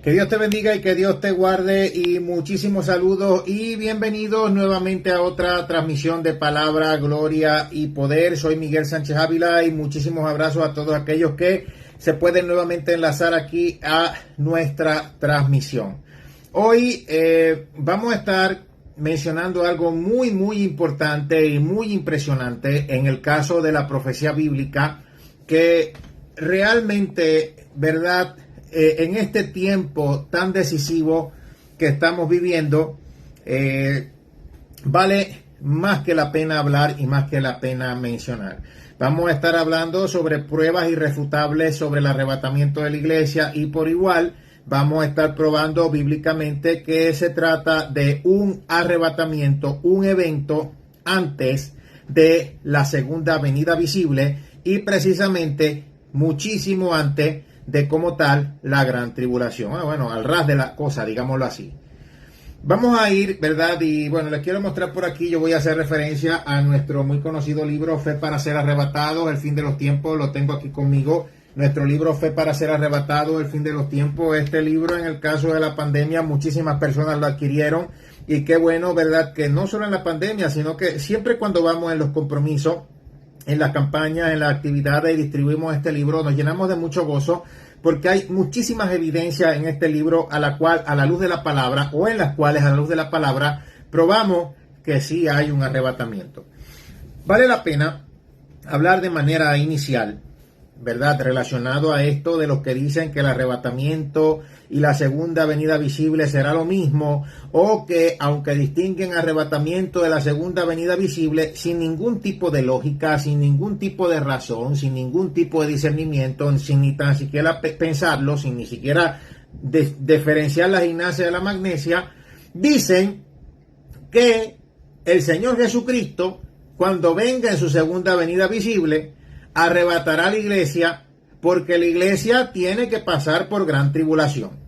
Que Dios te bendiga y que Dios te guarde, y muchísimos saludos y bienvenidos nuevamente a otra transmisión de Palabra, Gloria y Poder. Soy Miguel Sánchez Ávila y muchísimos abrazos a todos aquellos que se pueden nuevamente enlazar aquí a nuestra transmisión. Hoy vamos a estar mencionando algo muy importante y muy impresionante en el caso de la profecía bíblica, que realmente, ¿verdad?, en este tiempo tan decisivo que estamos viviendo, vale más que la pena hablar y más que la pena mencionar. Vamos a estar hablando sobre pruebas irrefutables sobre el arrebatamiento de la iglesia, y por igual vamos a estar probando bíblicamente que se trata de un arrebatamiento, un evento antes de la segunda venida visible, y precisamente muchísimo antes de como tal la gran tribulación. Bueno, al ras de la cosa, digámoslo así. Vamos a ir, ¿verdad? Y bueno, les quiero mostrar por aquí, yo voy a hacer referencia a nuestro muy conocido libro Fe para ser arrebatado, el fin de los tiempos. Lo tengo aquí conmigo, nuestro libro Fe para ser arrebatado, el fin de los tiempos. Este libro, en el caso de la pandemia, muchísimas personas lo adquirieron, y qué bueno, ¿verdad?, que no solo en la pandemia, sino que siempre cuando vamos en los compromisos, en las campañas, en las actividades, y distribuimos este libro, nos llenamos de mucho gozo, porque hay muchísimas evidencias en este libro a la cual, a la luz de la palabra, o en las cuales a la luz de la palabra probamos que sí hay un arrebatamiento. Vale la pena hablar de manera inicial, ¿verdad?, relacionado a esto de los que dicen que el arrebatamiento y la segunda venida visible será lo mismo, o que aunque distinguen arrebatamiento de la segunda venida visible, sin ningún tipo de lógica, sin ningún tipo de razón, sin ningún tipo de discernimiento, sin ni tan siquiera pensarlo, sin ni siquiera diferenciar la gimnasia de la magnesia, dicen que el Señor Jesucristo, cuando venga en su segunda venida visible, arrebatará a la iglesia, porque la iglesia tiene que pasar por gran tribulación.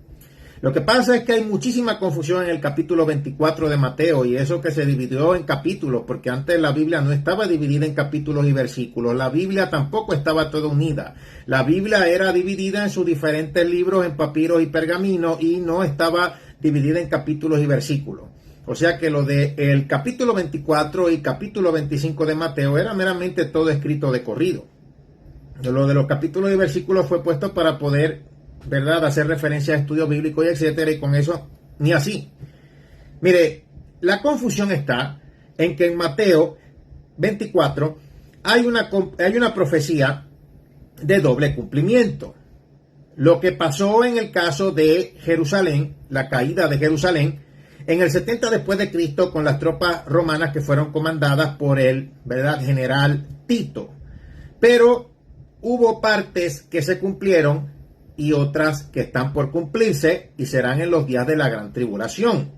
Lo que pasa es que hay muchísima confusión en el capítulo 24 de Mateo, y eso que se dividió en capítulos, porque antes la Biblia no estaba dividida en capítulos y versículos. La Biblia tampoco estaba toda unida. La Biblia era dividida en sus diferentes libros, en papiros y pergaminos, y no estaba dividida en capítulos y versículos. O sea que lo del capítulo 24 y capítulo 25 de Mateo era meramente todo escrito de corrido. Lo de los capítulos y versículos fue puesto para poder, ¿verdad?, hacer referencia a estudios bíblicos y etcétera, y con eso ni así. Mire, la confusión está en que en Mateo 24 hay una profecía de doble cumplimiento. Lo que pasó en el caso de Jerusalén, la caída de Jerusalén, en el 70 después de Cristo, con las tropas romanas que fueron comandadas por el, ¿verdad?, general Tito. Pero hubo partes que se cumplieron y otras que están por cumplirse, y serán en los días de la gran tribulación.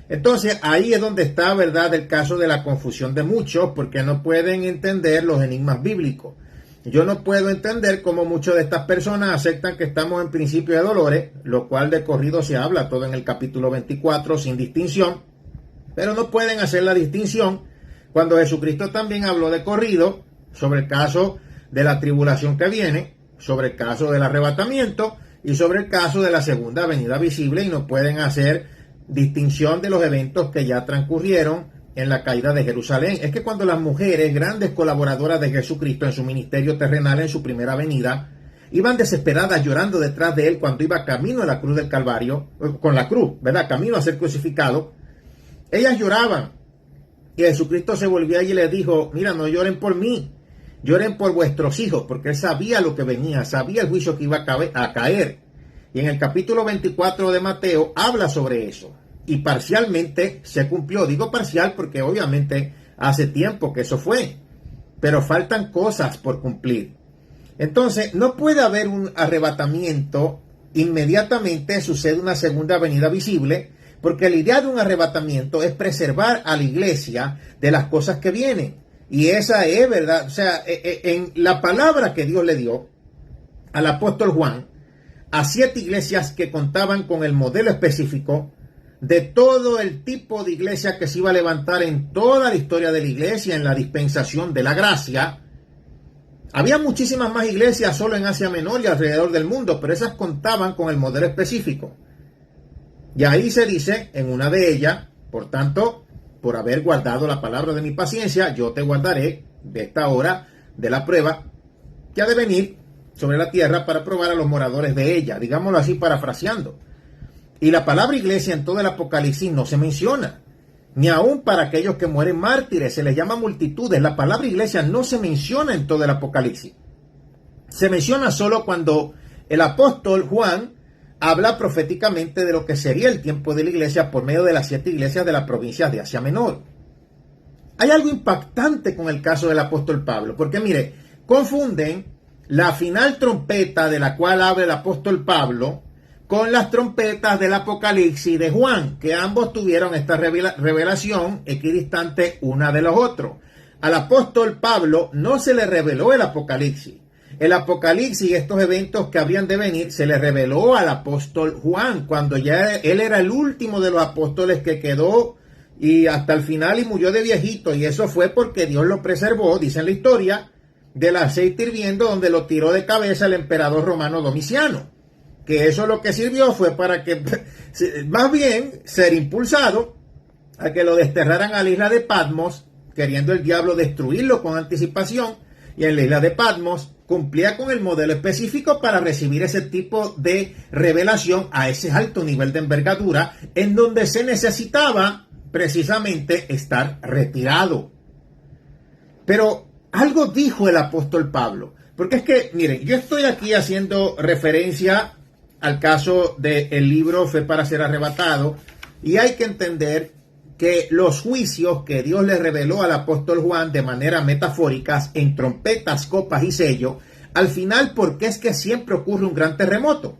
Entonces ahí es donde está, ¿verdad?, el caso de la confusión de muchos, porque no pueden entender los enigmas bíblicos. Yo no puedo entender cómo muchas de estas personas aceptan que estamos en principio de dolores, lo cual de corrido se habla todo en el capítulo 24 sin distinción, pero no pueden hacer la distinción cuando Jesucristo también habló de corrido sobre el caso de la tribulación que viene, sobre el caso del arrebatamiento y sobre el caso de la segunda venida visible, y no pueden hacer distinción de los eventos que ya transcurrieron en la caída de Jerusalén. Es que cuando las mujeres, grandes colaboradoras de Jesucristo en su ministerio terrenal en su primera venida, iban desesperadas llorando detrás de él cuando iba camino a la cruz del Calvario, con la cruz, ¿verdad?, camino a ser crucificado, ellas lloraban, y Jesucristo se volvió allí y les dijo: mira, no lloren por mí, lloren por vuestros hijos, porque él sabía lo que venía, sabía el juicio que iba a caer. Y en el capítulo 24 de Mateo habla sobre eso, y parcialmente se cumplió. Digo parcial porque obviamente hace tiempo que eso fue, pero faltan cosas por cumplir. Entonces no puede haber un arrebatamiento inmediatamente sucede una segunda venida visible, porque la idea de un arrebatamiento es preservar a la iglesia de las cosas que vienen. Y esa es verdad. O sea, en la palabra que Dios le dio al apóstol Juan a 7 iglesias que contaban con el modelo específico de todo el tipo de iglesia que se iba a levantar en toda la historia de la iglesia, en la dispensación de la gracia, Había muchísimas más iglesias solo en Asia Menor y alrededor del mundo, pero esas contaban con el modelo específico. Y ahí se dice en una de ellas, por tanto, por haber guardado la palabra de mi paciencia, yo te guardaré de esta hora de la prueba que ha de venir sobre la tierra para probar a los moradores de ella, digámoslo así parafraseando. Y la palabra iglesia en todo el Apocalipsis no se menciona, ni aún para aquellos que mueren mártires, se les llama multitudes. La palabra iglesia no se menciona en todo el Apocalipsis. Se menciona solo cuando el apóstol Juan habla proféticamente de lo que sería el tiempo de la iglesia por medio de las 7 iglesias de las provincias de Asia Menor. Hay algo impactante con el caso del apóstol Pablo, porque mire, confunden la final trompeta de la cual habla el apóstol Pablo con las trompetas del Apocalipsis de Juan, que ambos tuvieron esta revelación equidistante una de los otros. Al apóstol Pablo no se le reveló el Apocalipsis. El Apocalipsis y estos eventos que habrían de venir se le reveló al apóstol Juan, cuando ya él era el último de los apóstoles que quedó y hasta el final y murió de viejito, y eso fue porque Dios lo preservó, dice en la historia, del aceite hirviendo donde lo tiró de cabeza el emperador romano Domiciano, que eso lo que sirvió fue para que, más bien, ser impulsado a que lo desterraran a la isla de Patmos, queriendo el diablo destruirlo con anticipación, y en la isla de Patmos cumplía con el modelo específico para recibir ese tipo de revelación a ese alto nivel de envergadura, en donde se necesitaba precisamente estar retirado. Pero algo dijo el apóstol Pablo, porque es que, miren, yo estoy aquí haciendo referencia al caso del libro Fe para ser arrebatado, y hay que entender que los juicios que Dios le reveló al apóstol Juan de manera metafóricas en trompetas, copas y sello, al final, ¿por qué es que siempre ocurre un gran terremoto?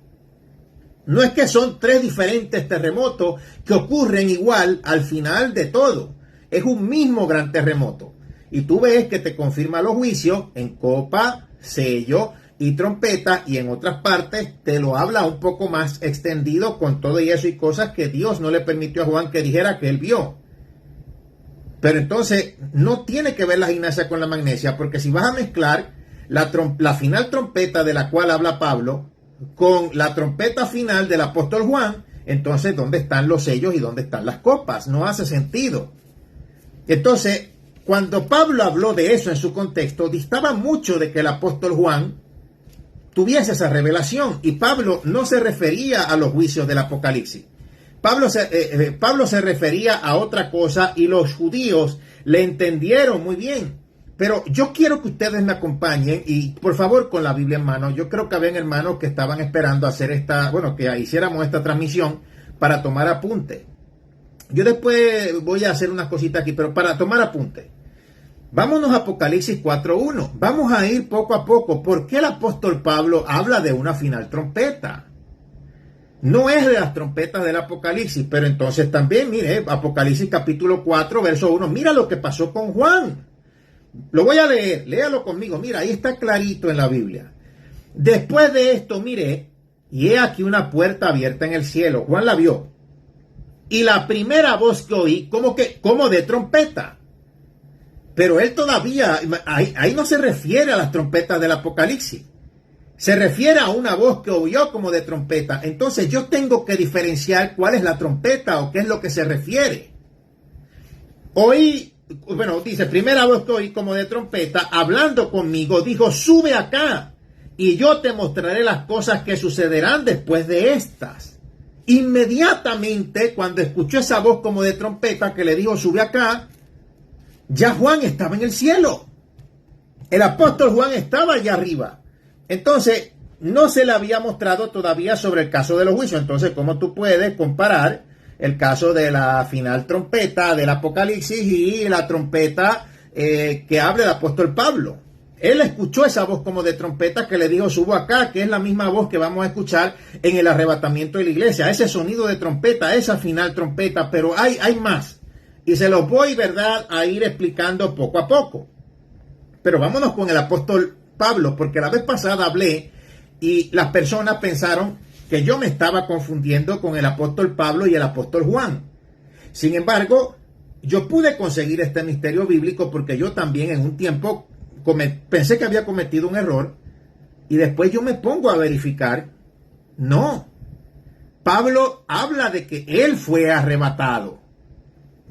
No es que son 3 diferentes terremotos que ocurren igual al final de todo. Es un mismo gran terremoto. Y tú ves que te confirma los juicios en copa, sello y trompeta, y en otras partes te lo habla un poco más extendido con todo y eso y cosas que Dios no le permitió a Juan que dijera que él vio. Pero entonces no tiene que ver la gimnasia con la magnesia, porque si vas a mezclar la final trompeta de la cual habla Pablo con la trompeta final del apóstol Juan, entonces ¿dónde están los sellos y dónde están las copas? No hace sentido. Entonces, cuando Pablo habló de eso en su contexto, distaba mucho de que el apóstol Juan tuviese esa revelación, y Pablo no se refería a los juicios del Apocalipsis. Pablo se refería a otra cosa, y los judíos le entendieron muy bien. Pero yo quiero que ustedes me acompañen, y por favor con la Biblia en mano. Yo creo que habían hermanos que estaban esperando hacer que hiciéramos esta transmisión para tomar apunte. Yo después voy a hacer unas cositas aquí, pero para tomar apunte. Vámonos a Apocalipsis 4.1. Vamos a ir poco a poco. ¿Por qué el apóstol Pablo habla de una final trompeta? No es de las trompetas del Apocalipsis, pero entonces también, mire, Apocalipsis capítulo 4, verso 1. Mira lo que pasó con Juan. Lo voy a leer, léalo conmigo. Mira, ahí está clarito en la Biblia. Después de esto, mire, y he aquí una puerta abierta en el cielo. Juan la vio. Y la primera voz que oí, como de trompeta. Pero él todavía, ahí no se refiere a las trompetas del Apocalipsis. Se refiere a una voz que oyó como de trompeta. Entonces yo tengo que diferenciar cuál es la trompeta o qué es lo que se refiere. Dice, primera voz que oí como de trompeta, hablando conmigo, dijo, sube acá y yo te mostraré las cosas que sucederán después de estas. Inmediatamente, cuando escuchó esa voz como de trompeta que le dijo, sube acá, ya Juan estaba en el cielo. El apóstol Juan estaba allá arriba. Entonces, no se le había mostrado todavía sobre el caso de los juicios. Entonces, ¿cómo tú puedes comparar el caso de la final trompeta del Apocalipsis y la trompeta que habla el apóstol Pablo? Él escuchó esa voz como de trompeta que le dijo, subo acá, que es la misma voz que vamos a escuchar en el arrebatamiento de la iglesia. Ese sonido de trompeta, esa final trompeta, pero hay más. Y se los voy, ¿verdad?, a ir explicando poco a poco. Pero vámonos con el apóstol Pablo, porque la vez pasada hablé y las personas pensaron que yo me estaba confundiendo con el apóstol Pablo y el apóstol Juan. Sin embargo, yo pude conseguir este misterio bíblico porque yo también en un tiempo pensé que había cometido un error y después yo me pongo a verificar. No. Pablo habla de que él fue arrebatado.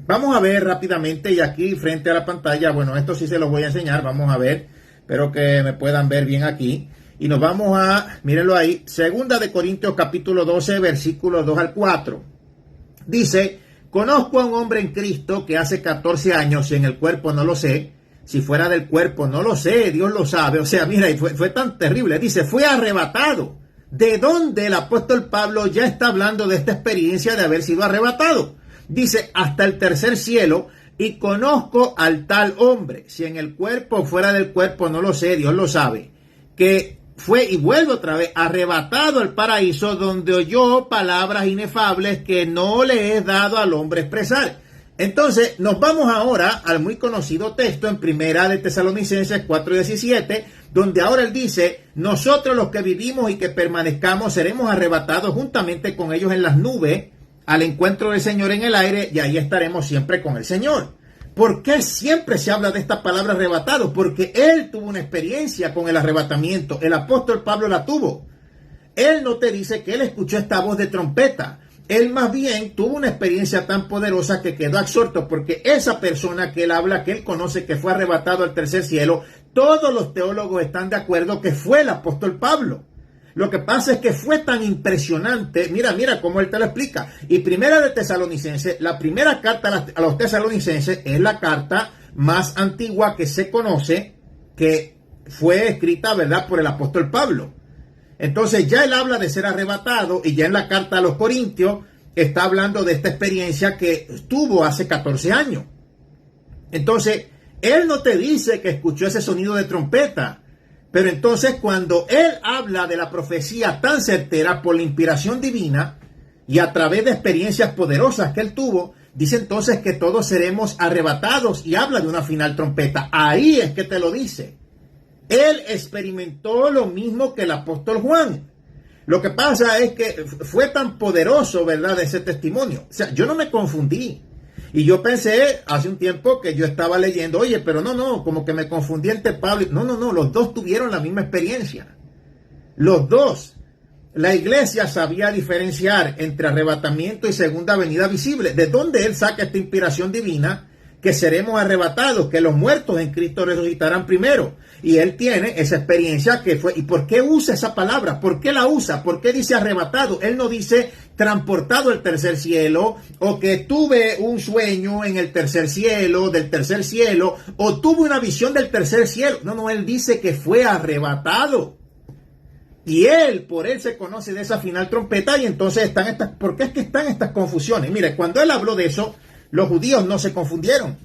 Vamos a ver rápidamente y aquí frente a la pantalla, bueno, esto sí se los voy a enseñar, vamos a ver, espero que me puedan ver bien aquí. Y nos vamos a, mírenlo ahí, 2 Corintios capítulo 12, versículos 2 al 4. Dice, conozco a un hombre en Cristo que hace 14 años, si en el cuerpo no lo sé, si fuera del cuerpo no lo sé, Dios lo sabe. O sea, mira, fue tan terrible. Dice, fue arrebatado. ¿De dónde el apóstol Pablo ya está hablando de esta experiencia de haber sido arrebatado? Dice, hasta el tercer cielo, y conozco al tal hombre, si en el cuerpo o fuera del cuerpo no lo sé, Dios lo sabe, que fue, y vuelve otra vez, arrebatado al paraíso, donde oyó palabras inefables que no le es dado al hombre expresar. Entonces, nos vamos ahora al muy conocido texto en Primera de Tesalonicenses 4:17, donde ahora él dice, nosotros los que vivimos y que permanezcamos seremos arrebatados juntamente con ellos en las nubes al encuentro del Señor en el aire, y ahí estaremos siempre con el Señor. ¿Por qué siempre se habla de esta palabra arrebatado? Porque él tuvo una experiencia con el arrebatamiento. El apóstol Pablo la tuvo. Él no te dice que él escuchó esta voz de trompeta. Él más bien tuvo una experiencia tan poderosa que quedó absorto, porque esa persona que él habla, que él conoce, que fue arrebatado al tercer cielo, todos los teólogos están de acuerdo que fue el apóstol Pablo. Lo que pasa es que fue tan impresionante, mira cómo él te lo explica. Y Primera de Tesalonicenses, la primera carta a los tesalonicenses es la carta más antigua que se conoce, que fue escrita, ¿verdad?, por el apóstol Pablo. Entonces ya él habla de ser arrebatado, y ya en la carta a los Corintios está hablando de esta experiencia que tuvo hace 14 años. Entonces, él no te dice que escuchó ese sonido de trompeta. Pero entonces cuando él habla de la profecía tan certera por la inspiración divina y a través de experiencias poderosas que él tuvo, dice entonces que todos seremos arrebatados y habla de una final trompeta. Ahí es que te lo dice. Él experimentó lo mismo que el apóstol Juan. Lo que pasa es que fue tan poderoso, ¿verdad?, ese testimonio. O sea, yo no me confundí. Y yo pensé hace un tiempo que yo estaba leyendo, oye, pero no, como que me confundí entre Pablo y... No, los dos tuvieron la misma experiencia. Los dos. La iglesia sabía diferenciar entre arrebatamiento y segunda venida visible. ¿De dónde él saca esta inspiración divina? Que seremos arrebatados, que los muertos en Cristo resucitarán primero. Y él tiene esa experiencia que fue... ¿Y por qué usa esa palabra? ¿Por qué la usa? ¿Por qué dice arrebatado? Él no dice transportado al tercer cielo, o que tuve un sueño en el tercer cielo, del tercer cielo, o tuve una visión del tercer cielo. No, él dice que fue arrebatado. Y por él se conoce de esa final trompeta, y entonces están estas... ¿Por qué es que están estas confusiones? Mire, cuando él habló de eso, los judíos no se confundieron,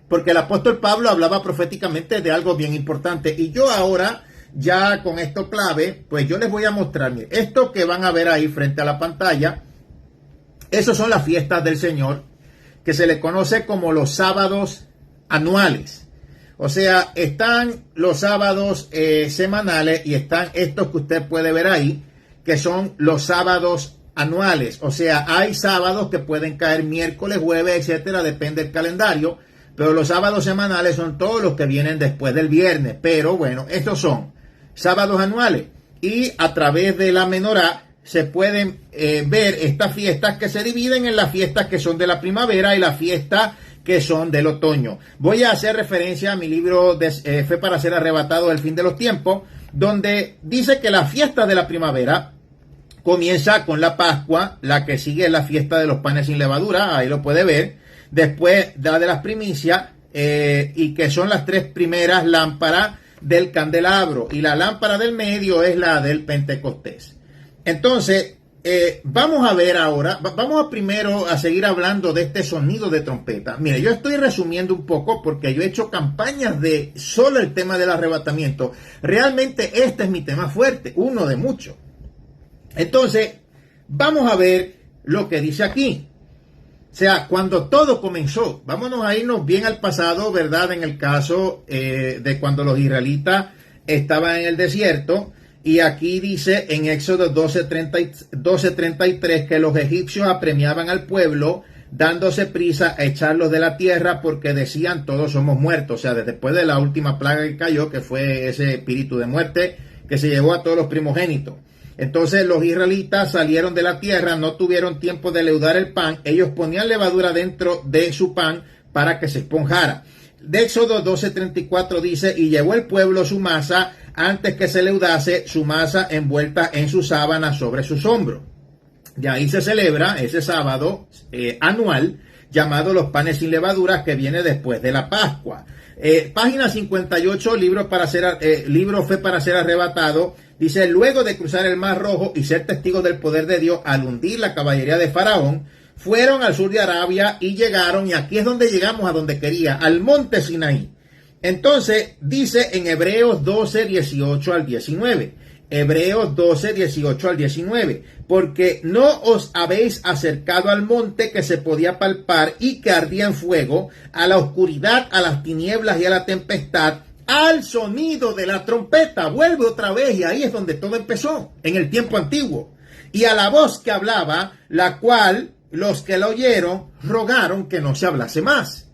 porque el apóstol Pablo hablaba proféticamente de algo bien importante. Y yo ahora, ya con esto clave, pues yo les voy a mostrar, mire, esto que van a ver ahí frente a la pantalla, esos son las fiestas del Señor, que se le conoce como los sábados anuales. O sea, están los sábados semanales, y están estos que usted puede ver ahí, que son los sábados anuales. O sea, hay sábados que pueden caer miércoles, jueves, etcétera, depende del calendario, pero los sábados semanales son todos los que vienen después del viernes. Pero bueno, estos son sábados anuales, y a través de la menorá se pueden ver estas fiestas que se dividen en las fiestas que son de la primavera y las fiestas que son del otoño. Voy a hacer referencia a mi libro de Fe para ser arrebatado del fin de los tiempos, donde dice que la fiesta de la primavera comienza con la Pascua, la que sigue es la fiesta de los panes sin levadura, ahí lo puede ver. Después la de las primicias, y que son las 3 primeras lámparas del candelabro, y la lámpara del medio es la del Pentecostés. Entonces, vamos a ver ahora, vamos a primero a seguir hablando de este sonido de trompeta. Mire, yo estoy resumiendo un poco porque yo he hecho campañas de solo el tema del arrebatamiento. Realmente este es mi tema fuerte, uno de muchos. Entonces, vamos a ver lo que dice aquí. O sea, cuando todo comenzó, vámonos a irnos bien al pasado, ¿verdad? En el caso de cuando los israelitas estaban en el desierto. Y aquí dice en Éxodo 12:33 que los egipcios apremiaban al pueblo dándose prisa a echarlos de la tierra porque decían todos somos muertos. O sea, después de la última plaga que cayó, que fue ese espíritu de muerte que se llevó a todos los primogénitos. Entonces los israelitas salieron de la tierra, no tuvieron tiempo de leudar el pan, ellos ponían levadura dentro de su pan para que se esponjara. De Éxodo 12:34 dice, y llevó el pueblo su masa antes que se leudase, su masa envuelta en su sábana sobre sus hombros. De ahí se celebra ese sábado anual llamado los panes sin levaduras, que viene después de la Pascua. Página 58, libro Fe para ser arrebatado, dice, luego de cruzar el Mar Rojo y ser testigos del poder de Dios al hundir la caballería de Faraón, fueron al sur de Arabia y llegaron, y aquí es donde llegamos a donde quería, al monte Sinaí. Entonces, dice en Hebreos 12:18 al 19, Hebreos 12:18 al 19, porque no os habéis acercado al monte que se podía palpar y que ardía en fuego, a la oscuridad, a las tinieblas y a la tempestad, al sonido de la trompeta. Vuelve otra vez, y ahí es donde todo empezó, en el tiempo antiguo. Y a la voz que hablaba, la cual los que la oyeron rogaron que no se hablase más.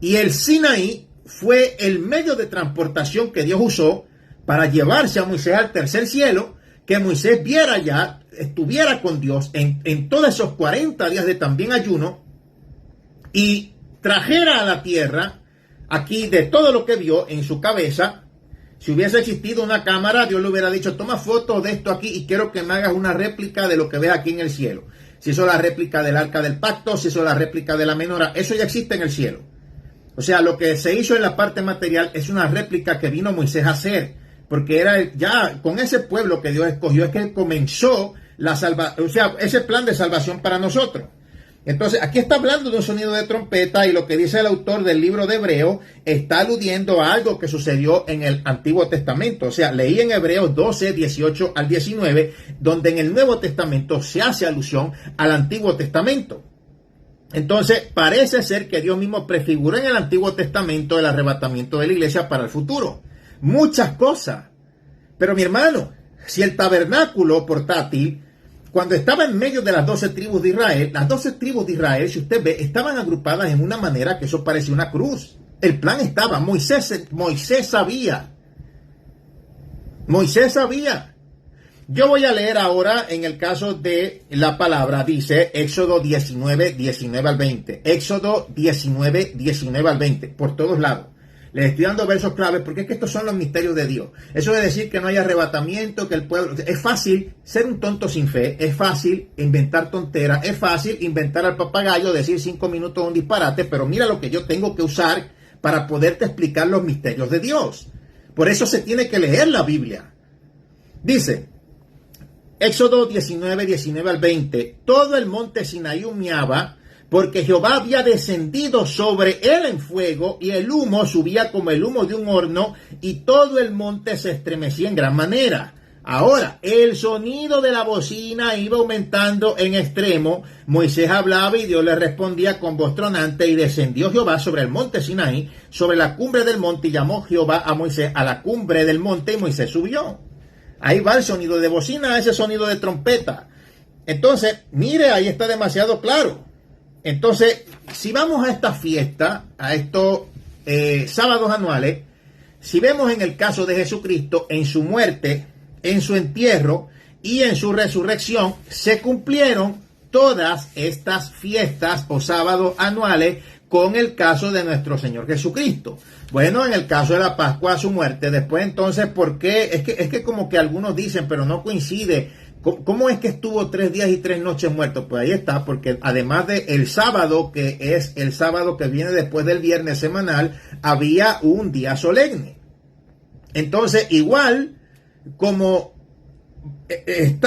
Y el Sinaí fue el medio de transportación que Dios usó para llevarse a Moisés al tercer cielo, que Moisés viera ya, estuviera con Dios en todos esos 40 días de también ayuno, y trajera a la tierra, aquí de todo lo que vio en su cabeza. Si hubiese existido una cámara, Dios le hubiera dicho, toma fotos de esto aquí y quiero que me hagas una réplica de lo que ves aquí en el cielo. Si hizo la réplica del arca del pacto, si hizo la réplica de la menorá, eso ya existe en el cielo. O sea, lo que se hizo en la parte material es una réplica que vino Moisés a hacer, porque era ya con ese pueblo que Dios escogió, es que él comenzó ese plan de salvación para nosotros. Entonces, aquí está hablando de un sonido de trompeta, y lo que dice el autor del libro de Hebreos está aludiendo a algo que sucedió en el Antiguo Testamento. O sea, leí en Hebreos 12:18 al 19, donde en el Nuevo Testamento se hace alusión al Antiguo Testamento. Entonces, parece ser que Dios mismo prefiguró en el Antiguo Testamento el arrebatamiento de la iglesia para el futuro. Muchas cosas. Pero mi hermano, si el tabernáculo portátil, cuando estaba en medio de las 12 tribus de Israel, las 12 tribus de Israel, si usted ve, estaban agrupadas en una manera que eso parecía una cruz. El plan estaba, Moisés sabía. Moisés sabía. Yo voy a leer ahora en el caso de la palabra, dice Éxodo 19:19 al 20. Éxodo 19:19 al 20, por todos lados. Les estoy dando versos claves porque es que estos son los misterios de Dios. Eso de decir que no hay arrebatamiento, que el pueblo... Es fácil ser un tonto sin fe, es fácil inventar tonteras, es fácil inventar al papagayo, decir 5 minutos un disparate, pero mira lo que yo tengo que usar para poderte explicar los misterios de Dios. Por eso se tiene que leer la Biblia. Dice, Éxodo 19:19 al 20, todo el monte Sinaí humeaba, porque Jehová había descendido sobre él en fuego, y el humo subía como el humo de un horno, y todo el monte se estremecía en gran manera. Ahora, el sonido de la bocina iba aumentando en extremo. Moisés hablaba y Dios le respondía con voz tronante, y descendió Jehová sobre el monte Sinaí, sobre la cumbre del monte, y llamó Jehová a Moisés a la cumbre del monte, y Moisés subió. Ahí va el sonido de bocina, ese sonido de trompeta. Entonces, mire, ahí está demasiado claro. Entonces, si vamos a esta fiesta, a estos sábados anuales, si vemos en el caso de Jesucristo, en su muerte, en su entierro y en su resurrección, se cumplieron todas estas fiestas o sábados anuales con el caso de nuestro Señor Jesucristo. Bueno, en el caso de la Pascua, su muerte. Después, entonces, ¿por qué? Es que como que algunos dicen, pero no coincide. ¿Cómo es que estuvo 3 días y 3 noches muerto? Pues ahí está, porque además de el sábado, que es el sábado que viene después del viernes semanal, había un día solemne. Entonces, igual como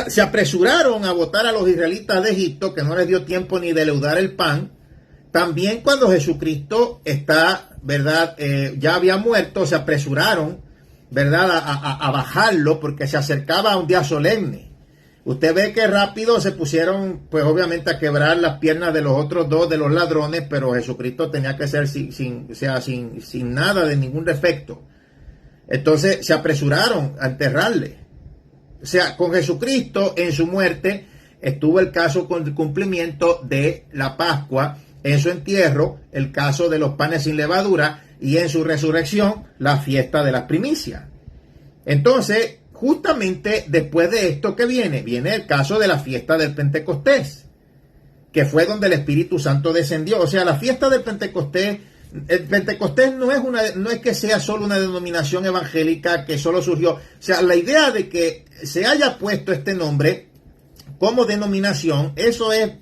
se apresuraron a botar a los israelitas de Egipto, que no les dio tiempo ni de leudar el pan, también cuando Jesucristo está, ¿verdad? Ya había muerto, se apresuraron, ¿verdad? A bajarlo porque se acercaba a un día solemne. Usted ve que rápido se pusieron, pues obviamente, a quebrar las piernas de los otros dos, de los ladrones, pero Jesucristo tenía que ser sin nada, de ningún defecto. Entonces se apresuraron a enterrarle. O sea, con Jesucristo en su muerte, estuvo el caso con el cumplimiento de la Pascua, en su entierro, el caso de los panes sin levadura, y en su resurrección, la fiesta de las primicias. Entonces, justamente después de esto que viene el caso de la fiesta del Pentecostés, que fue donde el Espíritu Santo descendió. O sea, la fiesta del Pentecostés, el Pentecostés no es que sea solo una denominación evangélica que solo surgió. O sea, la idea de que se haya puesto este nombre como denominación, eso es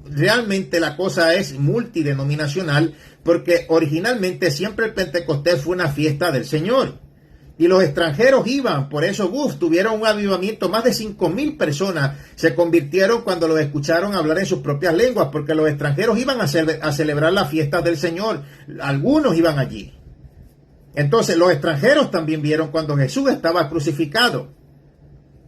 realmente, la cosa es multidenominacional, porque originalmente siempre el Pentecostés fue una fiesta del Señor. Y los extranjeros iban, por eso tuvieron un avivamiento, más de 5,000 personas se convirtieron cuando los escucharon hablar en sus propias lenguas, porque los extranjeros iban a celebrar la fiesta del Señor, algunos iban allí. Entonces los extranjeros también vieron cuando Jesús estaba crucificado.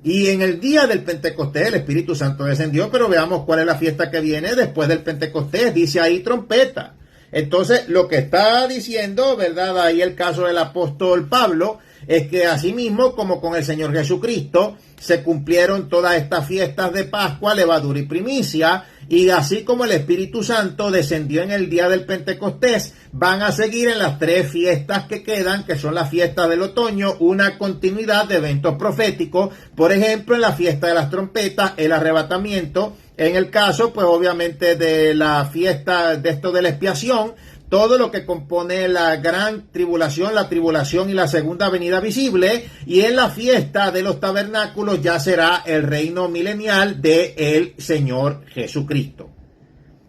Y en el día del Pentecostés el Espíritu Santo descendió, pero veamos cuál es la fiesta que viene después del Pentecostés, dice ahí trompeta. Entonces lo que está diciendo, ¿verdad? Ahí el caso del apóstol Pablo, es que asimismo como con el Señor Jesucristo se cumplieron todas estas fiestas de Pascua, levadura y primicia, y así como el Espíritu Santo descendió en el día del Pentecostés, van a seguir en las 3 fiestas que quedan, que son las fiestas del otoño, una continuidad de eventos proféticos, por ejemplo en la fiesta de las trompetas, el arrebatamiento, en el caso pues obviamente de la fiesta de esto de la expiación, todo lo que compone la gran tribulación, la tribulación y la segunda venida visible, y en la fiesta de los tabernáculos ya será el reino milenial del Señor Jesucristo.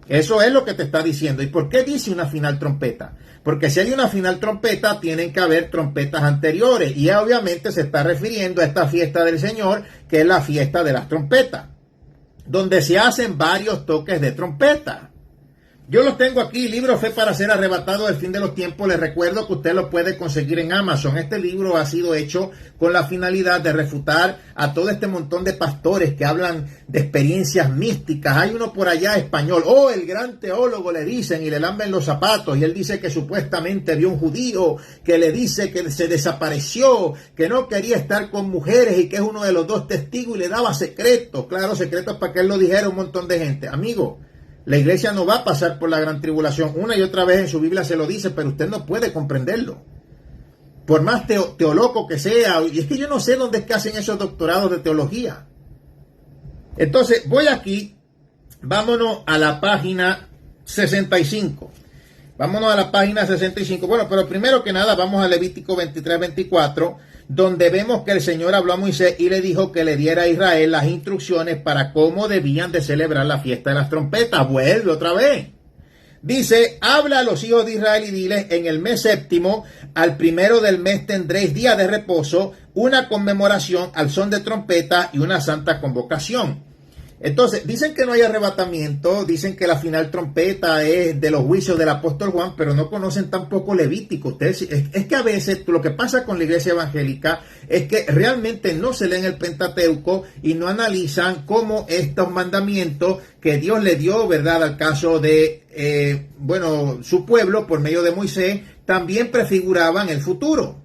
Eso es lo que te está diciendo. ¿Y por qué dice una final trompeta? Porque si hay una final trompeta, tienen que haber trompetas anteriores, y obviamente se está refiriendo a esta fiesta del Señor, que es la fiesta de las trompetas, donde se hacen varios toques de trompeta. Yo los tengo aquí, libro Fe para ser arrebatado del fin de los tiempos. Les recuerdo que usted lo puede conseguir en Amazon. Este libro ha sido hecho con la finalidad de refutar a todo este montón de pastores que hablan de experiencias místicas. Hay uno por allá español, el gran teólogo le dicen, y le lamben los zapatos, y él dice que supuestamente vio un judío que le dice que se desapareció, que no quería estar con mujeres y que es uno de los 2 testigos, y le daba secretos, claro, secretos para que él lo dijera a un montón de gente. Amigo, la iglesia no va a pasar por la gran tribulación. Una y otra vez en su Biblia se lo dice, pero usted no puede comprenderlo. Por más teólogo que sea, y es que yo no sé dónde es que hacen esos doctorados de teología. Entonces, voy aquí, vámonos a la página 65. Vámonos a la página 65. Bueno, pero primero que nada vamos a Levítico 23-24, donde vemos que el Señor habló a Moisés y le dijo que le diera a Israel las instrucciones para cómo debían de celebrar la fiesta de las trompetas. Vuelve otra vez. Dice, habla a los hijos de Israel y diles, en el mes 7, al 1 del mes tendréis día de reposo, una conmemoración al son de trompeta y una santa convocación. Entonces, dicen que no hay arrebatamiento, dicen que la final trompeta es de los juicios del apóstol Juan, pero no conocen tampoco Levítico. Ustedes, es que a veces lo que pasa con la iglesia evangélica es que realmente no se leen el Pentateuco y no analizan cómo estos mandamientos que Dios le dio, ¿verdad?, al caso de, su pueblo por medio de Moisés, también prefiguraban el futuro.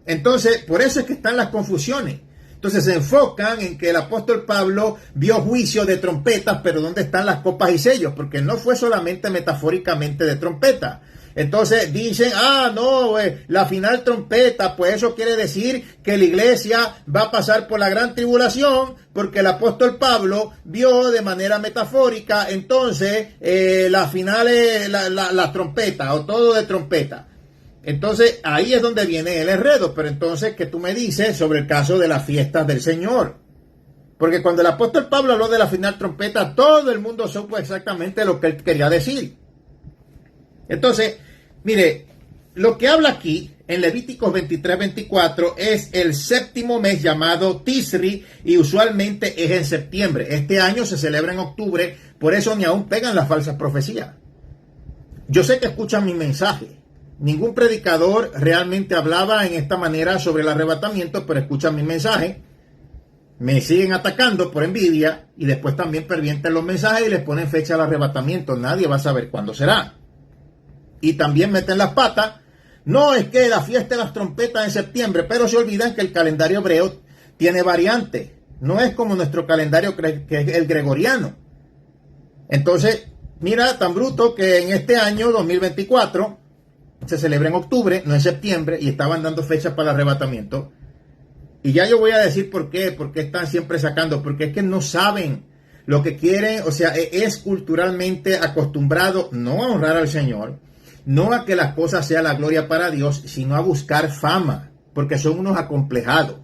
Entonces, por eso es que están las confusiones. Entonces se enfocan en que el apóstol Pablo vio juicio de trompetas, pero ¿dónde están las copas y sellos? Porque no fue solamente metafóricamente de trompeta. Entonces dicen, la final trompeta, pues eso quiere decir que la iglesia va a pasar por la gran tribulación, porque el apóstol Pablo vio de manera metafórica, entonces la final es la trompeta, o todo de trompeta. Entonces, ahí es donde viene el enredo. Pero entonces, ¿qué tú me dices sobre el caso de las fiestas del Señor? Porque cuando el apóstol Pablo habló de la final trompeta, todo el mundo supo exactamente lo que él quería decir. Entonces, mire, lo que habla aquí en Levíticos 23-24 es el 7º mes llamado Tisri, y usualmente es en septiembre. Este año se celebra en octubre, por eso ni aún pegan las falsas profecías. Yo sé que escuchan mi mensaje. Ningún predicador realmente hablaba en esta manera sobre el arrebatamiento, pero escuchan mi mensaje, me siguen atacando por envidia y después también pervienten los mensajes y les ponen fecha al arrebatamiento. Nadie va a saber cuándo será. Y también meten las patas. No, es que la fiesta de las trompetas en septiembre, pero se olvidan que el calendario hebreo tiene variantes. No es como nuestro calendario que es el gregoriano. Entonces, mira, tan bruto que en este año 2024 se celebra en octubre, no en septiembre, y estaban dando fechas para el arrebatamiento. Y ya yo voy a decir por qué están siempre sacando, porque es que no saben lo que quieren, o sea, es culturalmente acostumbrado no a honrar al Señor, no a que las cosas sean la gloria para Dios, sino a buscar fama, porque son unos acomplejados.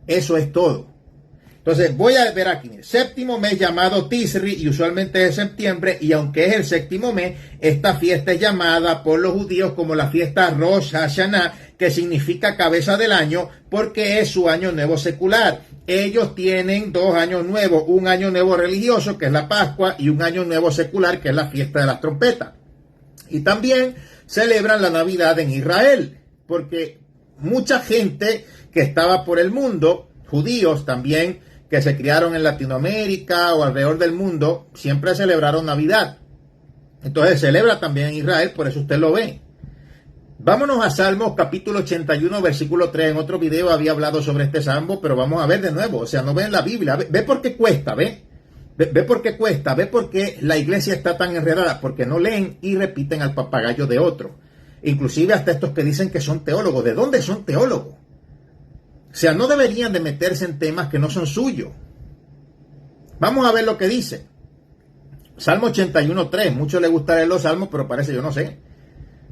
Eso es todo. Entonces voy a ver aquí, séptimo mes llamado Tisri, y usualmente es septiembre, y aunque es el séptimo mes, esta fiesta es llamada por los judíos como la fiesta Rosh Hashanah, que significa cabeza del año, porque es su año nuevo secular. Ellos tienen 2 años nuevos, un año nuevo religioso, que es la Pascua, y un año nuevo secular, que es la fiesta de las trompetas. Y también celebran la Navidad en Israel, porque mucha gente que estaba por el mundo, judíos también, que se criaron en Latinoamérica o alrededor del mundo, siempre celebraron Navidad. Entonces celebra también en Israel, por eso usted lo ve. Vámonos a Salmos capítulo 81, versículo 3. En otro video había hablado sobre este salmo, pero vamos a ver de nuevo. O sea, no ven la Biblia. Ve por qué cuesta, ve por qué cuesta, ve por qué la iglesia está tan enredada, porque no leen y repiten al papagayo de otro. Inclusive hasta estos que dicen que son teólogos. ¿De dónde son teólogos? O sea, no deberían de meterse en temas que no son suyos. Vamos a ver lo que dice. Salmo 81.3. Muchos les gusta leer los salmos, pero parece yo no sé.